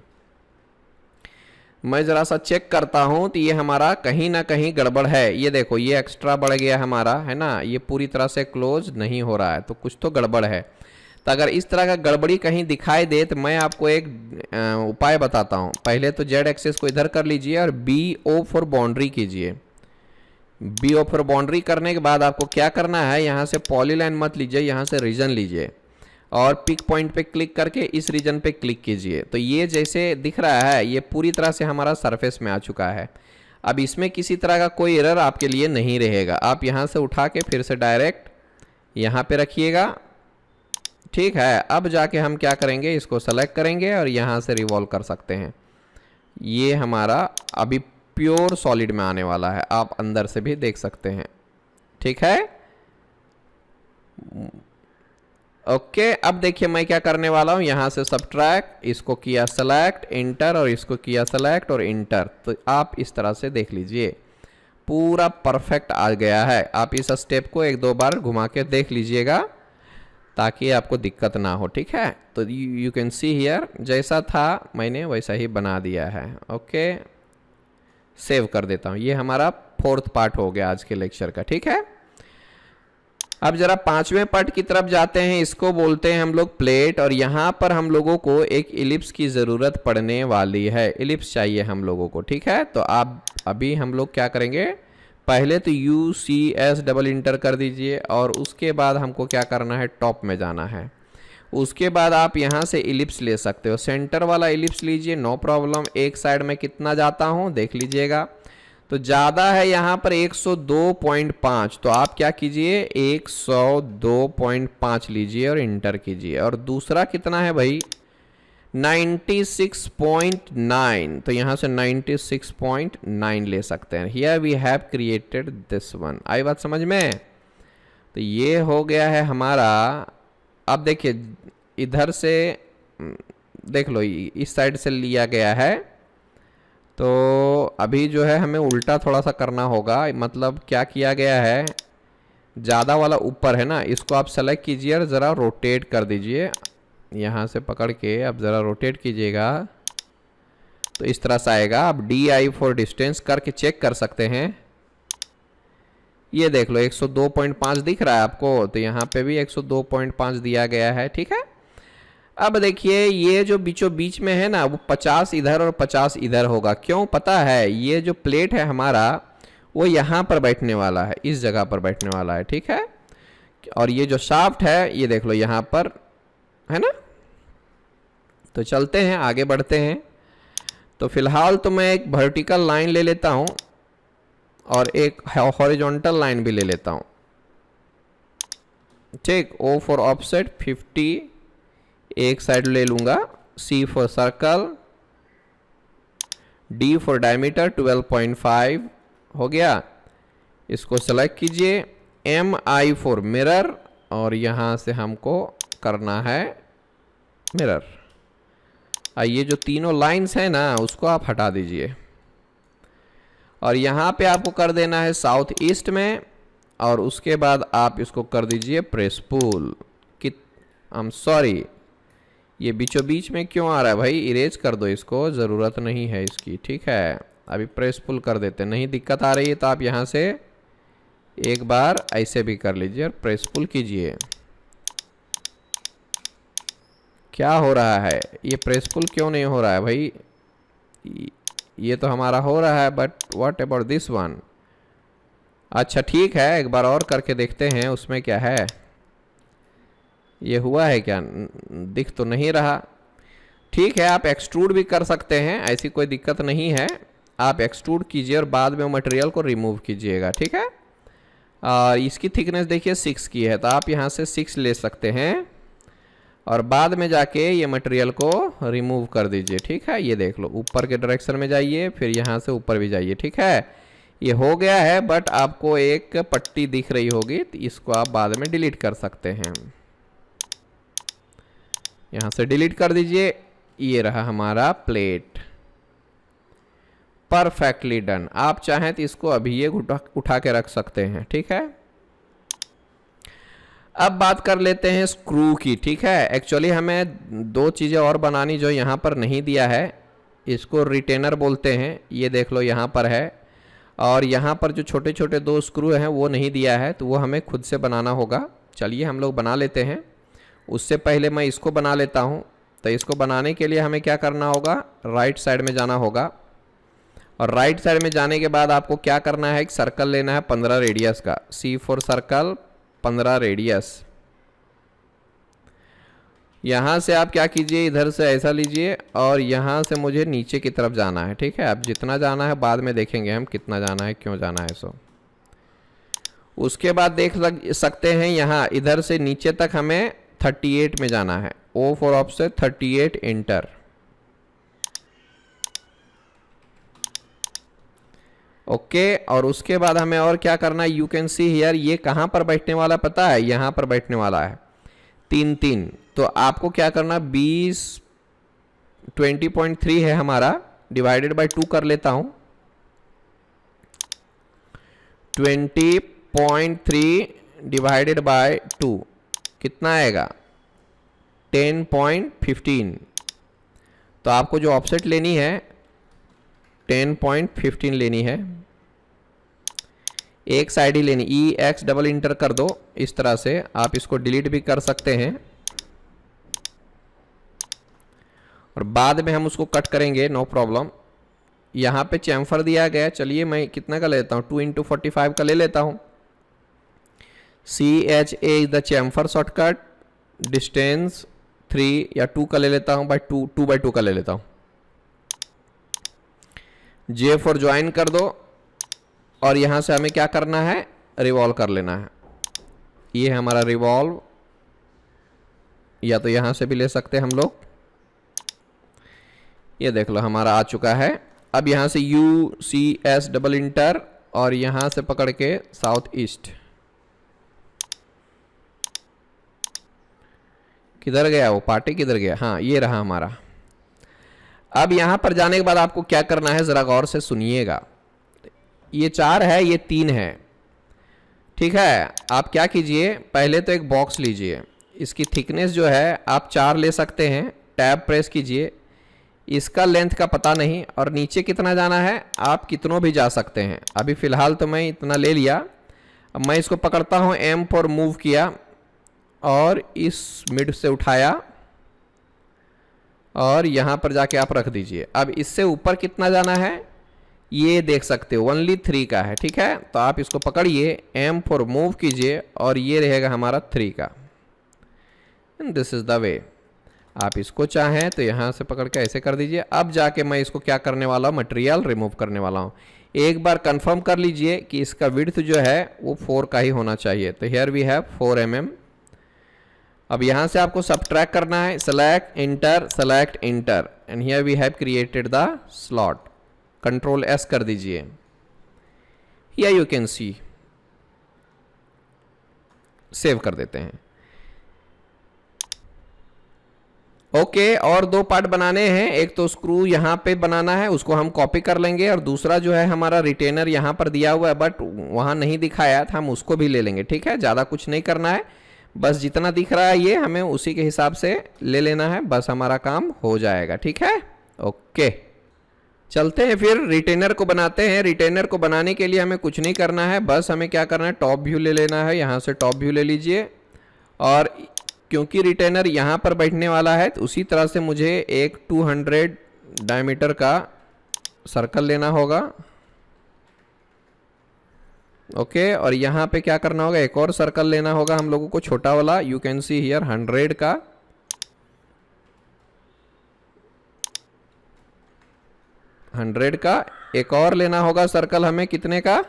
Speaker 1: मैं ज़रा सा चेक करता हूँ तो ये हमारा कहीं ना कहीं गड़बड़ है। ये देखो ये एक्स्ट्रा बढ़ गया हमारा, है ना, ये पूरी तरह से क्लोज नहीं हो रहा है, तो कुछ तो गड़बड़ है। तो अगर इस तरह का गड़बड़ी कहीं दिखाई दे तो मैं आपको एक उपाय बताता हूँ। पहले तो जेड एक्सेस को इधर कर लीजिए और BO फॉर बाउंड्री कीजिए। BO फॉर बाउंड्री करने के बाद आपको क्या करना है, यहाँ से पॉलीलाइन मत लीजिए, यहाँ से रीजन लीजिए और पिक पॉइंट पे क्लिक करके इस रीजन पे क्लिक कीजिए। तो ये जैसे दिख रहा है ये पूरी तरह से हमारा सरफेस में आ चुका है। अब इसमें किसी तरह का कोई एरर आपके लिए नहीं रहेगा। आप यहाँ से उठा के फिर से डायरेक्ट यहाँ पे रखिएगा, ठीक है। अब जाके हम क्या करेंगे, इसको सेलेक्ट करेंगे और यहाँ से रिवॉल्व कर सकते हैं। ये हमारा अभी प्योर सॉलिड में आने वाला है, आप अंदर से भी देख सकते हैं, ठीक है। ओके अब देखिए मैं क्या करने वाला हूँ, यहाँ से सब्ट्रैक्ट, इसको किया सेलेक्ट, इंटर, और इसको किया सेलेक्ट और इंटर। तो आप इस तरह से देख लीजिए पूरा परफेक्ट आ गया है। आप इस स्टेप को 1-2 बार घुमा के देख लीजिएगा ताकि आपको दिक्कत ना हो, ठीक है। तो यू कैन सी हियर जैसा था मैंने वैसा ही बना दिया है। ओके सेव कर देता हूँ। ये हमारा 4th पार्ट हो गया आज के लेक्चर का, ठीक है। अब जरा 5वें पार्ट की तरफ जाते हैं। इसको बोलते हैं हम लोग प्लेट, और यहाँ पर हम लोगों को एक इलिप्स की ज़रूरत पड़ने वाली है। इलिप्स चाहिए हम लोगों को, ठीक है। तो आप अभी हम लोग क्या करेंगे, पहले तो UCS डबल इंटर कर दीजिए और उसके बाद हमको क्या करना है, टॉप में जाना है। उसके बाद आप यहाँ से इलिप्स ले सकते हो, सेंटर वाला इलिप्स लीजिए, नो प्रॉब्लम। एक साइड में कितना जाता हूँ देख लीजिएगा, तो ज़्यादा है यहाँ पर 102.5, तो आप क्या कीजिए 102.5 लीजिए और इंटर कीजिए। और दूसरा कितना है भाई 96.9, तो यहाँ से 96.9 ले सकते हैं। Here we have created this one. आई बात समझ में। तो ये हो गया है हमारा। अब देखिए इधर से देख लो, इस साइड से लिया गया है, तो अभी जो है हमें उल्टा थोड़ा सा करना होगा। मतलब क्या किया गया है, ज़्यादा वाला ऊपर है ना, इसको आप सेलेक्ट कीजिए और ज़रा रोटेट कर दीजिए। यहाँ से पकड़ के अब ज़रा रोटेट कीजिएगा तो इस तरह से आएगा। आप DI फॉर डिस्टेंस करके चेक कर सकते हैं। ये देख लो 102.5 दिख रहा है आपको, तो यहाँ पे भी 102.5 दिया गया है, ठीक है। अब देखिए ये जो बीचों बीच में है ना, वो 50 इधर और 50 इधर होगा। क्यों पता है, ये जो प्लेट है हमारा वो यहाँ पर बैठने वाला है, इस जगह पर बैठने वाला है, ठीक है। और ये जो शाफ्ट है ये देख लो यहाँ पर है ना। तो चलते हैं आगे बढ़ते हैं। तो फिलहाल तो मैं एक वर्टिकल लाइन ले लेता हूँ और एक हॉरिजॉन्टल लाइन भी ले लेता हूँ, ठीक। O फॉर ऑफसेट 50 एक साइड ले लूँगा, C for circle, D for diameter 12.5 हो गया। इसको सेलेक्ट कीजिए, MI फॉर मिरर, और यहाँ से हमको करना है मिरर। ये जो तीनों लाइंस हैं ना उसको आप हटा दीजिए और यहाँ पे आपको कर देना है साउथ ईस्ट में, और उसके बाद आप इसको कर दीजिए प्रेस पुल। कि I'm sorry, ये बीचों बीच में क्यों आ रहा है भाई? इरेज कर दो इसको, ज़रूरत नहीं है इसकी। ठीक है, अभी प्रेस पुल कर देते हैं। नहीं दिक्कत आ रही है तो आप यहाँ से एक बार ऐसे भी कर लीजिए और प्रेस पुल कीजिए। क्या हो रहा है? ये प्रेस पुल क्यों नहीं हो रहा है भाई? ये तो हमारा हो रहा है, but what about this one? अच्छा ठीक है, एक बार और करके देखते हैं उसमें क्या है। ये हुआ है क्या? दिख तो नहीं रहा। ठीक है, आप एक्सट्रूड भी कर सकते हैं, ऐसी कोई दिक्कत नहीं है। आप एक्सट्रूड कीजिए और बाद में मटेरियल को रिमूव कीजिएगा। ठीक है, और इसकी थिकनेस देखिए 6 की है, तो आप यहाँ से 6 ले सकते हैं और बाद में जाके ये मटेरियल को रिमूव कर दीजिए। ठीक है, ये देख लो, ऊपर के डायरेक्शन में जाइए, फिर यहाँ से ऊपर भी जाइए। ठीक है, ये हो गया है, बट आपको एक पट्टी दिख रही होगी, तो इसको आप बाद में डिलीट कर सकते हैं। यहाँ से डिलीट कर दीजिए। ये रहा हमारा प्लेट, परफेक्टली डन। आप चाहें तो इसको अभी ये उठा के रख सकते हैं। ठीक है, अब बात कर लेते हैं स्क्रू की। ठीक है, एक्चुअली हमें दो चीज़ें और बनानी जो यहाँ पर नहीं दिया है। इसको रिटेनर बोलते हैं, ये देख लो यहाँ पर है, और यहाँ पर जो छोटे छोटे दो स्क्रू हैं वो नहीं दिया है, तो वो हमें खुद से बनाना होगा। चलिए हम लोग बना लेते हैं। उससे पहले मैं इसको बना लेता हूँ। तो इसको बनाने के लिए हमें क्या करना होगा? राइट साइड में जाना होगा, और राइट साइड में जाने के बाद आपको क्या करना है? एक सर्कल लेना है 15 रेडियस का। C for circle, 15 radius. यहाँ से आप क्या कीजिए, इधर से ऐसा लीजिए और यहाँ से मुझे नीचे की तरफ जाना है। ठीक है, अब जितना जाना है बाद में देखेंगे हम कितना जाना है, क्यों जाना है। सो उसके बाद देख सकते हैं यहाँ इधर से नीचे तक हमें 38 में जाना है। O for offset 38 inter. Okay, और उसके बाद हमें और क्या करना है? यू कैन सी हियर, ये कहाँ पर बैठने वाला पता है? यहाँ पर बैठने वाला है 3 तो आपको क्या करना? 20.3 है हमारा, डिवाइडेड बाय 2 कर लेता हूँ। 20.3 डिवाइडेड बाय 2 कितना आएगा? 10.15। तो आपको जो ऑफसेट लेनी है 10.15 लेनी है, एक साइड ही लेनी। EX डबल इंटर कर दो, इस तरह से आप इसको डिलीट भी कर सकते हैं और बाद में हम उसको कट करेंगे, नो प्रॉब्लम। यहाँ पे चैम्फर दिया गया, चलिए मैं कितना का लेता हूँ? 2 × 45 का ले लेता हूँ। CHA is the chamfer shortcut. Distance 3 या 2 का ले लेता हूँ, बाय 2 का ले लेता हूँ। J फॉर ज्वाइन कर दो और यहाँ से हमें क्या करना है? रिवॉल्व कर लेना है। ये है हमारा रिवॉल्व, या तो यहाँ से भी ले सकते हैं हम लोग। ये देख लो हमारा आ चुका है। अब यहाँ से UCS डबल इंटर और यहाँ से पकड़ के साउथ ईस्ट। किधर गया वो पार्टी, किधर गया? हाँ, ये रहा हमारा। अब यहाँ पर जाने के बाद आपको क्या करना है, ज़रा गौर से सुनिएगा। ये 4 है, ये 3 है। ठीक है, आप क्या कीजिए, पहले तो एक बॉक्स लीजिए। इसकी थिकनेस जो है आप 4 ले सकते हैं। टैब प्रेस कीजिए, इसका लेंथ का पता नहीं, और नीचे कितना जाना है आप कितनों भी जा सकते हैं। अभी फ़िलहाल तो मैं इतना ले लिया। अब मैं इसको पकड़ता हूँ, M पर मूव किया और इस मिड से उठाया और यहाँ पर जाके आप रख दीजिए। अब इससे ऊपर कितना जाना है ये देख सकते हो, ओनली 3 का है। ठीक है, तो आप इसको पकड़िए, M फॉर मूव कीजिए और ये रहेगा हमारा 3 का। This is the way. आप इसको चाहें तो यहाँ से पकड़ के ऐसे कर दीजिए। अब जाके मैं इसको क्या करने वाला हूँ, मटेरियल रिमूव करने वाला हूँ। एक बार कंफर्म कर लीजिए कि इसका विड्थ जो है वो 4 का ही होना चाहिए। तो हियर वी हैव 4 mm। अब यहाँ से आपको सबट्रैक्ट करना है, select enter and here we have created the slot. Control S कर दीजिए। Here you can see, save कर देते हैं। ओके, और 2 पार्ट बनाने हैं। एक तो स्क्रू यहाँ पे बनाना है, उसको हम कॉपी कर लेंगे, और दूसरा जो है हमारा रिटेनर यहाँ पर दिया हुआ है बट वहाँ नहीं दिखाया था, हम उसको भी ले लेंगे। ठीक है, ज़्यादा कुछ नहीं करना है, बस जितना दिख रहा है ये हमें उसी के हिसाब से ले लेना है, बस हमारा काम हो जाएगा। ठीक है, ओके। चलते हैं फिर रिटेनर को बनाते हैं। रिटेनर को बनाने के लिए हमें कुछ नहीं करना है, बस हमें क्या करना है, टॉप व्यू ले लेना है। यहाँ से टॉप व्यू ले लीजिए, और क्योंकि रिटेनर यहाँ पर बैठने वाला है तो उसी तरह से मुझे एक 200 डायमीटर का सर्कल लेना होगा। ओके, और यहाँ पे क्या करना होगा, एक और सर्कल लेना होगा हम लोगों को, छोटा वाला। यू कैन सी हियर 100 का। एक और लेना होगा सर्कल हमें, कितने का,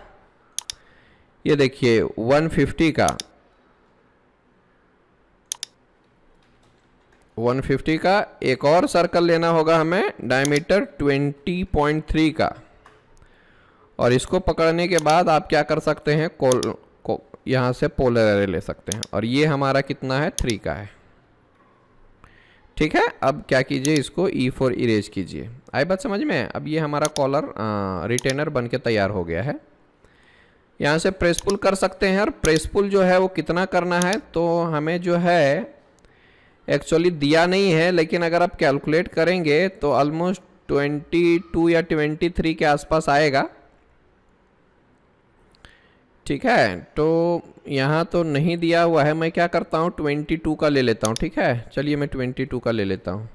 Speaker 1: ये देखिए 150 का। 150 का एक और सर्कल लेना होगा हमें, डायमीटर 20.3 का। और इसको पकड़ने के बाद आप क्या कर सकते हैं, यहाँ से पोलर एरे ले सकते हैं। और ये हमारा कितना है, 3 का है। ठीक है, अब क्या कीजिए, इसको E4 इरेज कीजिए। आई बात समझ में? अब ये हमारा कॉलर रिटेनर बन के तैयार हो गया है। यहाँ से प्रेस पुल कर सकते हैं, और प्रेस पुल जो है वो कितना करना है, तो हमें जो है एक्चुअली दिया नहीं है, लेकिन अगर आप कैलकुलेट करेंगे तो ऑलमोस्ट 22 या 23 के आसपास आएगा। ठीक है, तो यहाँ तो नहीं दिया हुआ है, मैं क्या करता हूँ 22 का ले लेता हूँ। ठीक है, चलिए मैं 22 का ले लेता हूँ।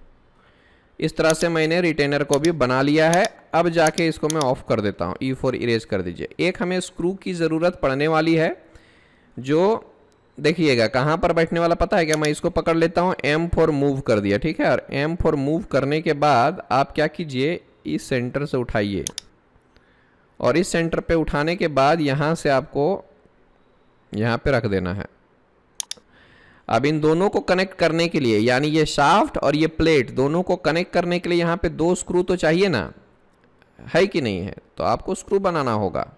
Speaker 1: इस तरह से मैंने रिटेनर को भी बना लिया है। अब जाके इसको मैं ऑफ कर देता हूँ। E4 इरेज कर दीजिए। एक हमें स्क्रू की ज़रूरत पड़ने वाली है, जो देखिएगा कहाँ पर बैठने वाला पता है क्या, मैं इसको पकड़ लेता हूँ, M फॉर मूव कर दिया। ठीक है, और M फॉर मूव करने के बाद आप क्या कीजिए, इस सेंटर से उठाइए, और इस सेंटर पे उठाने के बाद यहाँ से आपको यहाँ पे रख देना है। अब इन दोनों को कनेक्ट करने के लिए, यानी ये शाफ्ट और ये प्लेट दोनों को कनेक्ट करने के लिए यहाँ पे 2 स्क्रू तो चाहिए ना, है कि नहीं है, तो आपको स्क्रू बनाना होगा।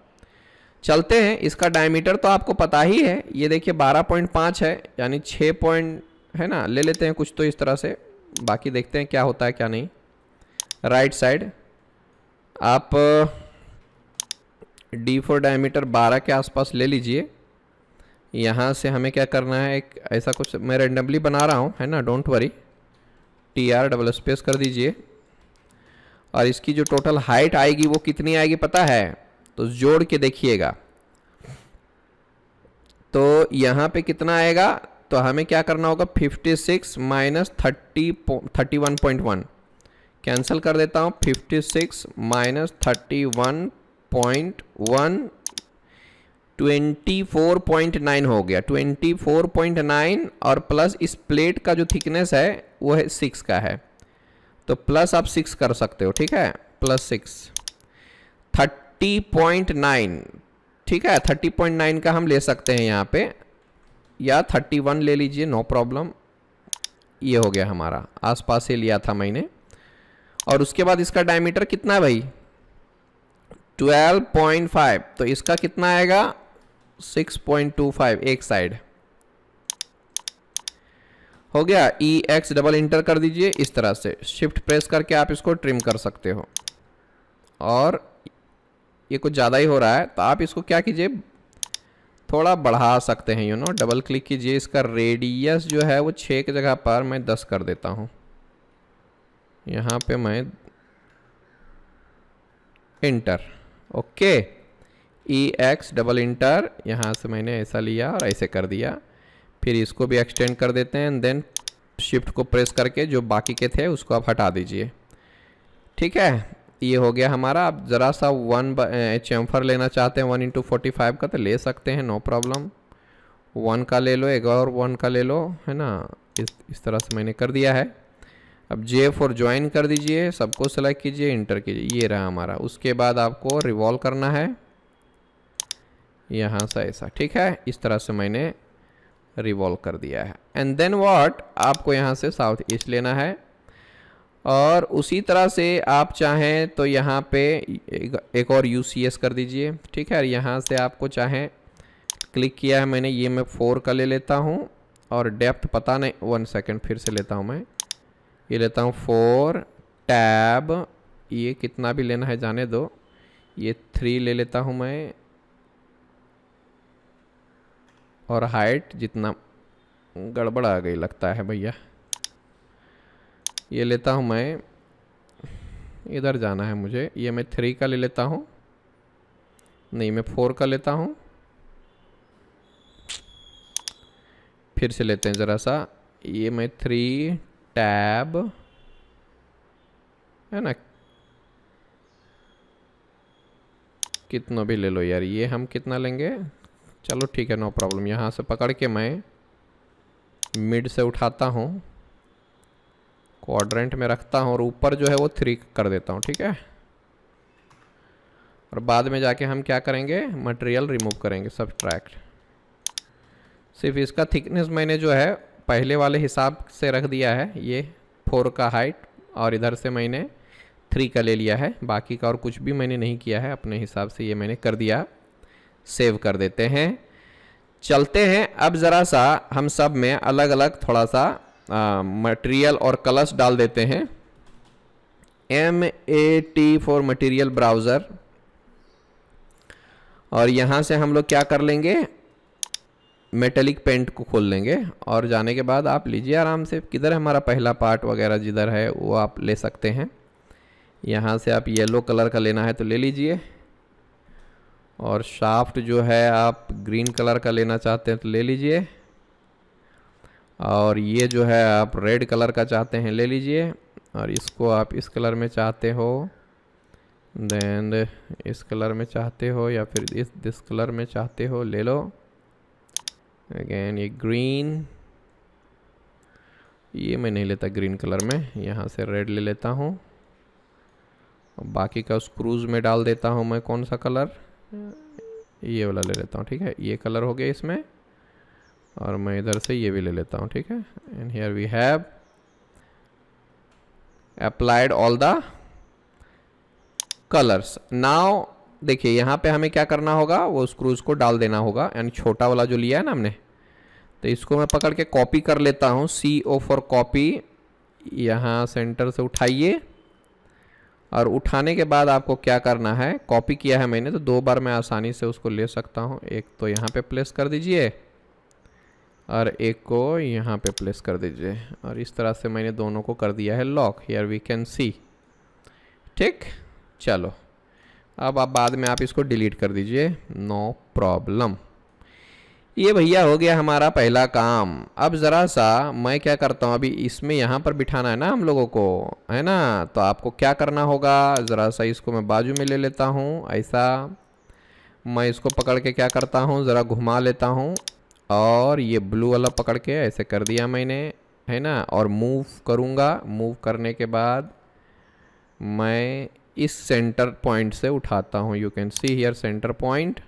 Speaker 1: चलते हैं, इसका डायमीटर तो आपको पता ही है, ये देखिए 12.5 है, यानी 6 पॉइंट है ना, ले लेते हैं कुछ तो इस तरह से, बाकी देखते हैं क्या होता है क्या नहीं। राइट साइड आप D4 डायमीटर 12 के आसपास ले लीजिए। यहाँ से हमें क्या करना है, एक ऐसा कुछ मैं रेंडमली बना रहा हूँ, है ना, don't worry. TR double space कर दीजिए, और इसकी जो टोटल हाइट आएगी वो कितनी आएगी पता है, तो जोड़ के देखिएगा। तो यहाँ पे कितना आएगा, तो हमें क्या करना होगा, 56 माइनस 31.1 कैंसिल कर देता हूँ। 56 माइनस 31.1 24.9 हो गया। 24.9 और प्लस इस प्लेट का जो थिकनेस है वो है 6 का है, तो प्लस आप 6 कर सकते हो। ठीक है, प्लस 6 30.9। ठीक है, 30.9 का हम ले सकते हैं यहाँ पे, या 31 ले लीजिए, नो प्रॉब्लम। ये हो गया हमारा, आसपास से लिया था मैंने। और उसके बाद इसका डायमीटर कितना भाई, 12.5, तो इसका कितना आएगा, 6.25 एक साइड हो गया। EX डबल इंटर कर दीजिए, इस तरह से शिफ्ट प्रेस करके आप इसको ट्रिम कर सकते हो। और ये कुछ ज़्यादा ही हो रहा है, तो आप इसको क्या कीजिए, थोड़ा बढ़ा सकते हैं, यू नो, डबल क्लिक कीजिए। इसका रेडियस जो है वो 6 की जगह पर मैं 10 कर देता हूँ। यहाँ पे मैं inter, okay, EX double inter, यहाँ से मैंने ऐसा लिया और ऐसे कर दिया। फिर इसको भी एक्सटेंड कर देते हैं, देन शिफ्ट को प्रेस करके जो बाकी के थे उसको आप हटा दीजिए। ठीक है, ये हो गया हमारा। आप ज़रा सा चैम्फर लेना चाहते हैं 1/45 का, तो ले सकते हैं, नो प्रॉब्लम। 1 का ले लो, एक और 1 का ले लो, है ना। इस तरह से मैंने कर दिया है। अब J फॉर ज्वाइन कर दीजिए, सबको सेलेक्ट कीजिए, इंटर कीजिए, ये रहा हमारा। उसके बाद आपको रिवॉल्व करना है यहाँ से ऐसा। ठीक है, इस तरह से मैंने रिवॉल्व कर दिया है। एंड देन व्हाट, आपको यहाँ से साउथ ईस्ट लेना है। और उसी तरह से आप चाहें तो यहाँ पे एक और UCS कर दीजिए। ठीक है, यहाँ से आपको चाहें, क्लिक किया है मैंने, ये मैं 4 का ले लेता हूँ। और डेप्थ पता नहीं, 1 सेकेंड फिर से लेता हूँ मैं, ये लेता हूँ 4 टैब, ये कितना भी लेना है जाने दो, ये 3 ले लेता हूँ मैं। और हाइट जितना गड़बड़ आ गई लगता है भैया। ये लेता हूँ मैं, इधर जाना है मुझे, ये मैं 3 का ले लेता हूँ, नहीं मैं 4 का लेता हूँ। फिर से लेते हैं ज़रा सा, ये मैं 3 टैब है ना, कितना भी ले लो यार। ये हम कितना लेंगे, चलो ठीक है नो प्रॉब्लम। यहाँ से पकड़ के मैं मिड से उठाता हूँ, क्वाड्रेंट में रखता हूँ और ऊपर जो है वो 3 कर देता हूँ, ठीक है। और बाद में जाके हम क्या करेंगे, मटेरियल रिमूव करेंगे, सब्ट्रैक्ट। सिर्फ इसका थिकनेस मैंने जो है पहले वाले हिसाब से रख दिया है, ये 4 का हाइट, और इधर से मैंने 3 का ले लिया है। बाकी का और कुछ भी मैंने नहीं किया है, अपने हिसाब से ये मैंने कर दिया। सेव कर देते हैं, चलते हैं। अब ज़रा सा हम सब में अलग अलग थोड़ा सा मटेरियल और कलर्स डाल देते हैं। MAT फॉर मटेरियल ब्राउज़र, और यहाँ से हम लोग क्या कर लेंगे, मेटेलिक पेंट को खोल लेंगे। और जाने के बाद आप लीजिए आराम से, किधर है हमारा पहला पार्ट वगैरह, जिधर है वो आप ले सकते हैं। यहाँ से आप येलो कलर का लेना है तो ले लीजिए, और शाफ्ट जो है आप ग्रीन कलर का लेना चाहते हैं तो ले लीजिए, और ये जो है आप रेड कलर का चाहते हैं ले लीजिए, और इसको आप इस कलर में चाहते हो, देन इस कलर में चाहते हो, या फिर दिस कलर में चाहते हो ले लो। अगेन ये ग्रीन, ये मैं नहीं लेता ग्रीन कलर में, यहाँ से रेड ले लेता हूँ। बाकी का स्क्रूज में डाल देता हूँ मैं, कौन सा कलर, ये वाला ले लेता हूँ, ठीक है। ये कलर हो गया इसमें, और मैं इधर से ये भी ले लेता हूँ, ठीक है। And here we have applied all the colours. Now देखिए यहाँ पे हमें क्या करना होगा, वो स्क्रूज को डाल देना होगा। एंड छोटा वाला जो लिया है ना हमने, तो इसको मैं पकड़ के कॉपी कर लेता हूँ, CO फॉर कॉपी। यहाँ सेंटर से उठाइए, और उठाने के बाद आपको क्या करना है, कॉपी किया है मैंने तो 2 बार मैं आसानी से उसको ले सकता हूँ। एक तो यहाँ पे प्लेस कर दीजिए, और एक को यहाँ पे प्लेस कर दीजिए, और इस तरह से मैंने दोनों को कर दिया है lock. Here we can see, ठीक। चलो अब आप बाद में आप इसको डिलीट कर दीजिए, नो प्रॉब्लम। ये भैया हो गया हमारा पहला काम। अब ज़रा सा मैं क्या करता हूँ, अभी इसमें यहाँ पर बिठाना है ना हम लोगों को, है ना। तो आपको क्या करना होगा, ज़रा सा इसको मैं बाजू में ले लेता हूँ, ऐसा मैं इसको पकड़ के क्या करता हूँ, ज़रा घुमा लेता हूँ, और ये ब्लू वाला पकड़ के ऐसे कर दिया मैंने, है ना। और मूव करूँगा, मूव करने के बाद मैं इस सेंटर पॉइंट से उठाता हूँ। You can see here center point,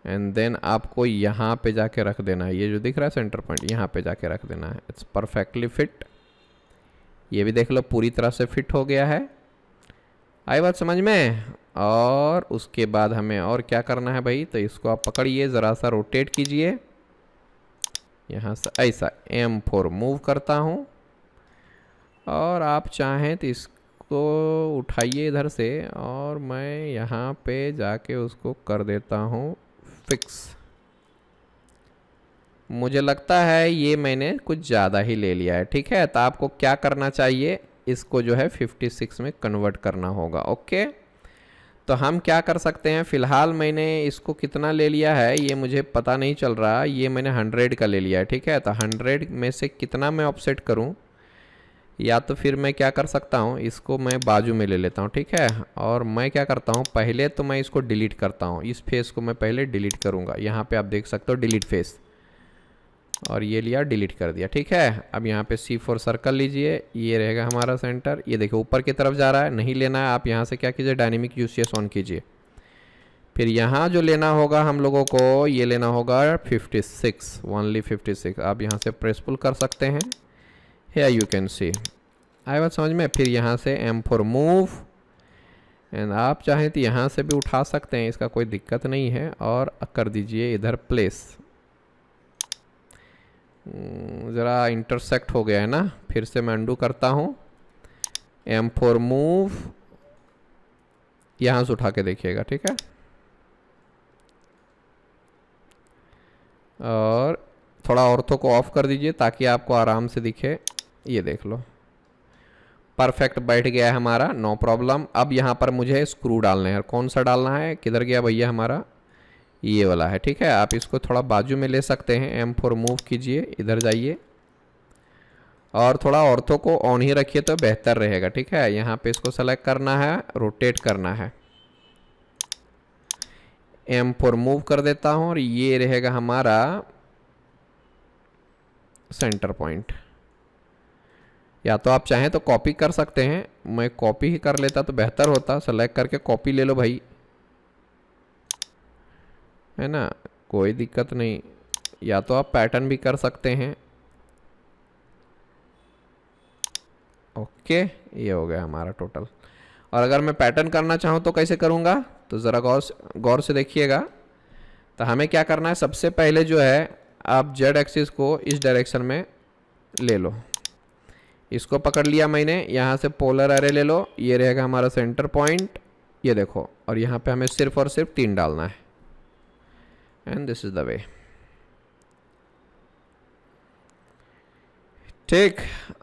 Speaker 1: and then आपको यहाँ पे जाके रख देना है। ये जो दिख रहा है सेंटर पॉइंट, यहाँ पे जाके रख देना है। It's perfectly fit. ये भी देख लो पूरी तरह से फिट हो गया है। आई बात समझ में। और उसके बाद हमें और क्या करना है भाई, तो इसको आप पकड़िए, ज़रा सा रोटेट कीजिए यहाँ से, ऐसा M4 मूव करता हूँ, और आप चाहें तो इसको उठाइए इधर से, और मैं यहाँ पे जाके उसको कर देता हूँ फिक्स। मुझे लगता है ये मैंने कुछ ज़्यादा ही ले लिया है, ठीक है। तो आपको क्या करना चाहिए, इसको जो है 56 में कन्वर्ट करना होगा, ओके। तो हम क्या कर सकते हैं, फ़िलहाल मैंने इसको कितना ले लिया है ये मुझे पता नहीं चल रहा, ये मैंने 100 का ले लिया है, ठीक है। तो 100 में से कितना मैं ऑफसेट करूं, या तो फिर मैं क्या कर सकता हूं, इसको मैं बाजू में ले लेता हूं, ठीक है। और मैं क्या करता हूं, पहले तो मैं इसको डिलीट करता हूं, इस फेस को मैं पहले डिलीट करूंगा। यहाँ पे आप देख सकते हो डिलीट फेस, और ये लिया डिलीट कर दिया, ठीक है। अब यहाँ पे C4 सर्कल लीजिए, ये रहेगा हमारा सेंटर। ये देखिए ऊपर की तरफ जा रहा है, नहीं लेना है। आप यहाँ से क्या कीजिए, डायनेमिक यूसीएस ऑन कीजिए। फिर यहाँ जो लेना होगा हम लोगों को, ये लेना होगा 56, ओनली 56। आप यहाँ से प्रेस पुल कर सकते हैं, हियर यू कैन सी। आई बात समझ में। फिर यहाँ से M4 मूव, एंड आप चाहें तो यहाँ से भी उठा सकते हैं, इसका कोई दिक्कत नहीं है। और कर दीजिए इधर प्लेस। ज़रा इंटरसेक्ट हो गया है ना, फिर से मैं अंडू करता हूँ। M4 मूव, यहाँ से उठा के देखिएगा, ठीक है। और थोड़ा ऑर्थो को ऑफ कर दीजिए ताकि आपको आराम से दिखे। ये देख लो, परफेक्ट बैठ गया है हमारा, नो प्रॉब्लम। अब यहाँ पर मुझे स्क्रू डालना है। कौन सा डालना है, किधर गया भैया हमारा, ये वाला है, ठीक है। आप इसको थोड़ा बाजू में ले सकते हैं, M4 मूव कीजिए, इधर जाइए और थोड़ा ऑर्थो को ऑन ही रखिए तो बेहतर रहेगा, ठीक है। यहाँ पे इसको सेलेक्ट करना है, रोटेट करना है, M4 मूव कर देता हूँ और ये रहेगा हमारा सेंटर पॉइंट। या तो आप चाहें तो कॉपी कर सकते हैं, मैं कॉपी ही कर लेता तो बेहतर होता। सेलेक्ट करके कॉपी ले लो भाई, है ना, कोई दिक्कत नहीं। या तो आप पैटर्न भी कर सकते हैं। ओके, ये हो गया हमारा टोटल। और अगर मैं पैटर्न करना चाहूँ तो कैसे करूँगा, तो ज़रा गौर से देखिएगा। तो हमें क्या करना है, सबसे पहले जो है आप जेड एक्सिस को इस डायरेक्शन में ले लो। इसको पकड़ लिया मैंने, यहाँ से पोलर एरे ले लो, ये रहेगा हमारा सेंटर पॉइंट, ये देखो। और यहाँ पे हमें सिर्फ और सिर्फ 3 डालना है, and this is the way, ठीक।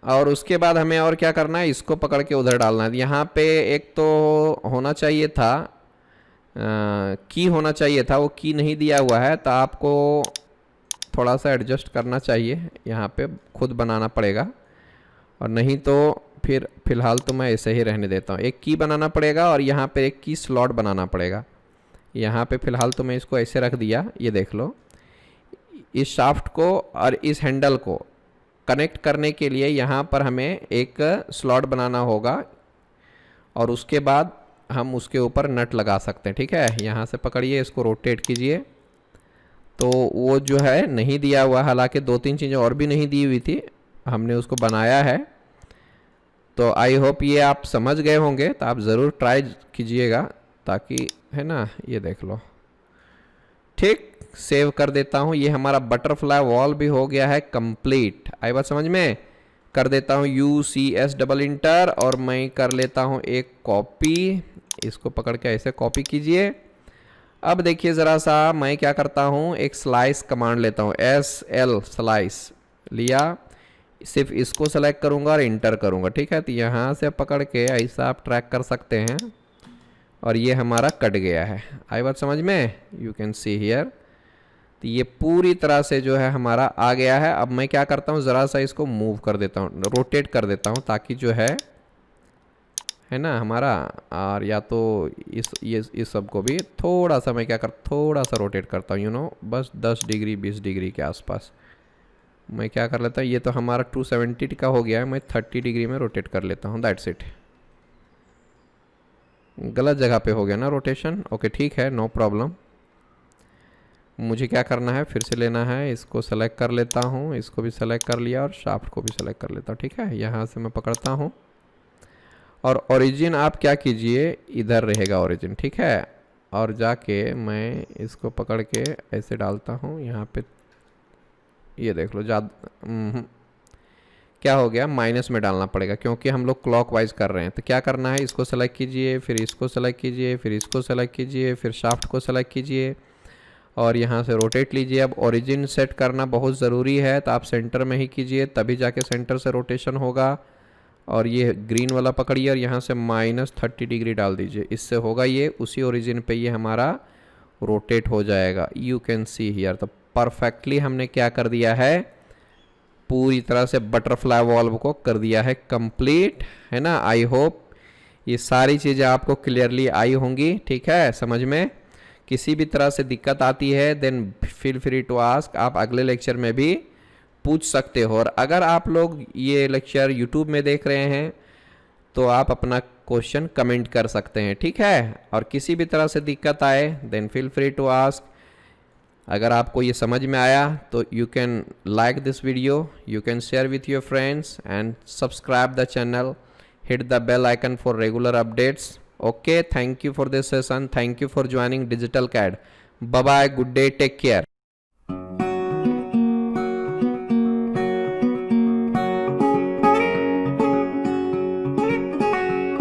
Speaker 1: और उसके बाद हमें और क्या करना है, इसको पकड़ के उधर डालना है। यहाँ पे एक तो होना चाहिए था, की होना चाहिए था, वो की नहीं दिया हुआ है, तो आपको थोड़ा सा एडजस्ट करना चाहिए, यहाँ पे खुद बनाना पड़ेगा। और नहीं तो फिर फ़िलहाल तो मैं ऐसे ही रहने देता हूँ। एक की बनाना पड़ेगा और यहाँ पे एक की स्लॉट बनाना पड़ेगा। यहाँ पे फ़िलहाल तो मैं इसको ऐसे रख दिया, ये देख लो। इस शाफ्ट को और इस हैंडल को कनेक्ट करने के लिए यहाँ पर हमें एक स्लॉट बनाना होगा और उसके बाद हम उसके ऊपर नट लगा सकते हैं, ठीक है। यहाँ से पकड़िए, इसको रोटेट कीजिए, तो वो जो है नहीं दिया हुआ, हालांकि 2-3 चीज़ें और भी नहीं दी हुई थी, हमने उसको बनाया है। तो आई होप ये आप समझ गए होंगे, तो आप ज़रूर ट्राई कीजिएगा ताकि, है ना, ये देख लो, ठीक। सेव कर देता हूँ। ये हमारा बटरफ्लाई वॉल भी हो गया है कंप्लीट। आई बात समझ में, कर देता हूँ UCS डबल इंटर और मैं कर लेता हूँ एक कॉपी। इसको पकड़ के ऐसे कॉपी कीजिए। अब देखिए ज़रा सा, मैं क्या करता हूँ, एक स्लाइस कमांड लेता हूँ, SL स्लाइस लिया, सिर्फ इसको सेलेक्ट करूँगा और इंटर करूँगा, ठीक है। तो यहाँ से पकड़ के ऐसा आप ट्रैक कर सकते हैं और ये हमारा कट गया है। आई बात समझ में, यू कैन सी हियर। तो ये पूरी तरह से जो है हमारा आ गया है। अब मैं क्या करता हूँ, ज़रा सा इसको मूव कर देता हूँ, रोटेट कर देता हूँ, ताकि जो है ना हमारा, और या तो इस सब को भी थोड़ा सा मैं क्या थोड़ा सा रोटेट करता हूँ, बस 10 डिग्री 20 डिग्री के आसपास मैं क्या कर लेता हूँ। ये तो हमारा 270 का हो गया है, मैं 30 डिग्री में रोटेट कर लेता हूँ, दैट्स इट। गलत जगह पे हो गया ना रोटेशन, ओके ठीक है, नो प्रॉब्लम। मुझे क्या करना है, फिर से लेना है, इसको सेलेक्ट कर लेता हूँ, इसको भी सेलेक्ट कर लिया और शाफ्ट को भी सेलेक्ट कर लेता हूँ, ठीक है। यहाँ से मैं पकड़ता हूँ और ओरिजिन आप क्या कीजिए, इधर रहेगा ओरिजिन, ठीक है। और जाके मैं इसको पकड़ के ऐसे डालता हूँ यहाँ पे, ये देख लो, क्या हो गया, माइनस में डालना पड़ेगा क्योंकि हम लोग क्लॉकवाइज कर रहे हैं। तो क्या करना है, इसको सेलेक्ट कीजिए, फिर इसको सेलेक्ट कीजिए, फिर इसको सेलेक्ट कीजिए, फिर शाफ्ट को सेलेक्ट कीजिए और यहाँ से रोटेट लीजिए। अब ओरिजिन सेट करना बहुत ज़रूरी है, तो आप सेंटर में ही कीजिए, तभी जाके सेंटर से रोटेशन होगा। और ये ग्रीन वाला पकड़िए और यहाँ से -30 डिग्री डाल दीजिए, इससे होगा ये उसी ओरिजिन पे ये हमारा रोटेट हो जाएगा। You can see here. तो परफेक्टली हमने क्या कर दिया है, पूरी तरह से बटरफ्लाई वॉल्व को कर दिया है कंप्लीट, है ना। आई होप ये सारी चीज़ें आपको क्लियरली आई होंगी, ठीक है, समझ में। किसी भी तरह से दिक्कत आती है then feel free to ask, आप अगले लेक्चर में भी पूछ सकते हो। और अगर आप लोग ये लेक्चर यूट्यूब में देख रहे हैं तो आप अपना क्वेश्चन कमेंट कर सकते हैं, ठीक है। और किसी भी तरह से दिक्कत आए then feel free to ask. अगर आपको ये समझ में आया तो you can like this video, you can share with your friends and subscribe the channel, hit the bell icon for regular updates. Okay, thank you for this session, thank you for joining Digital CAD. Bye bye, good day, take care.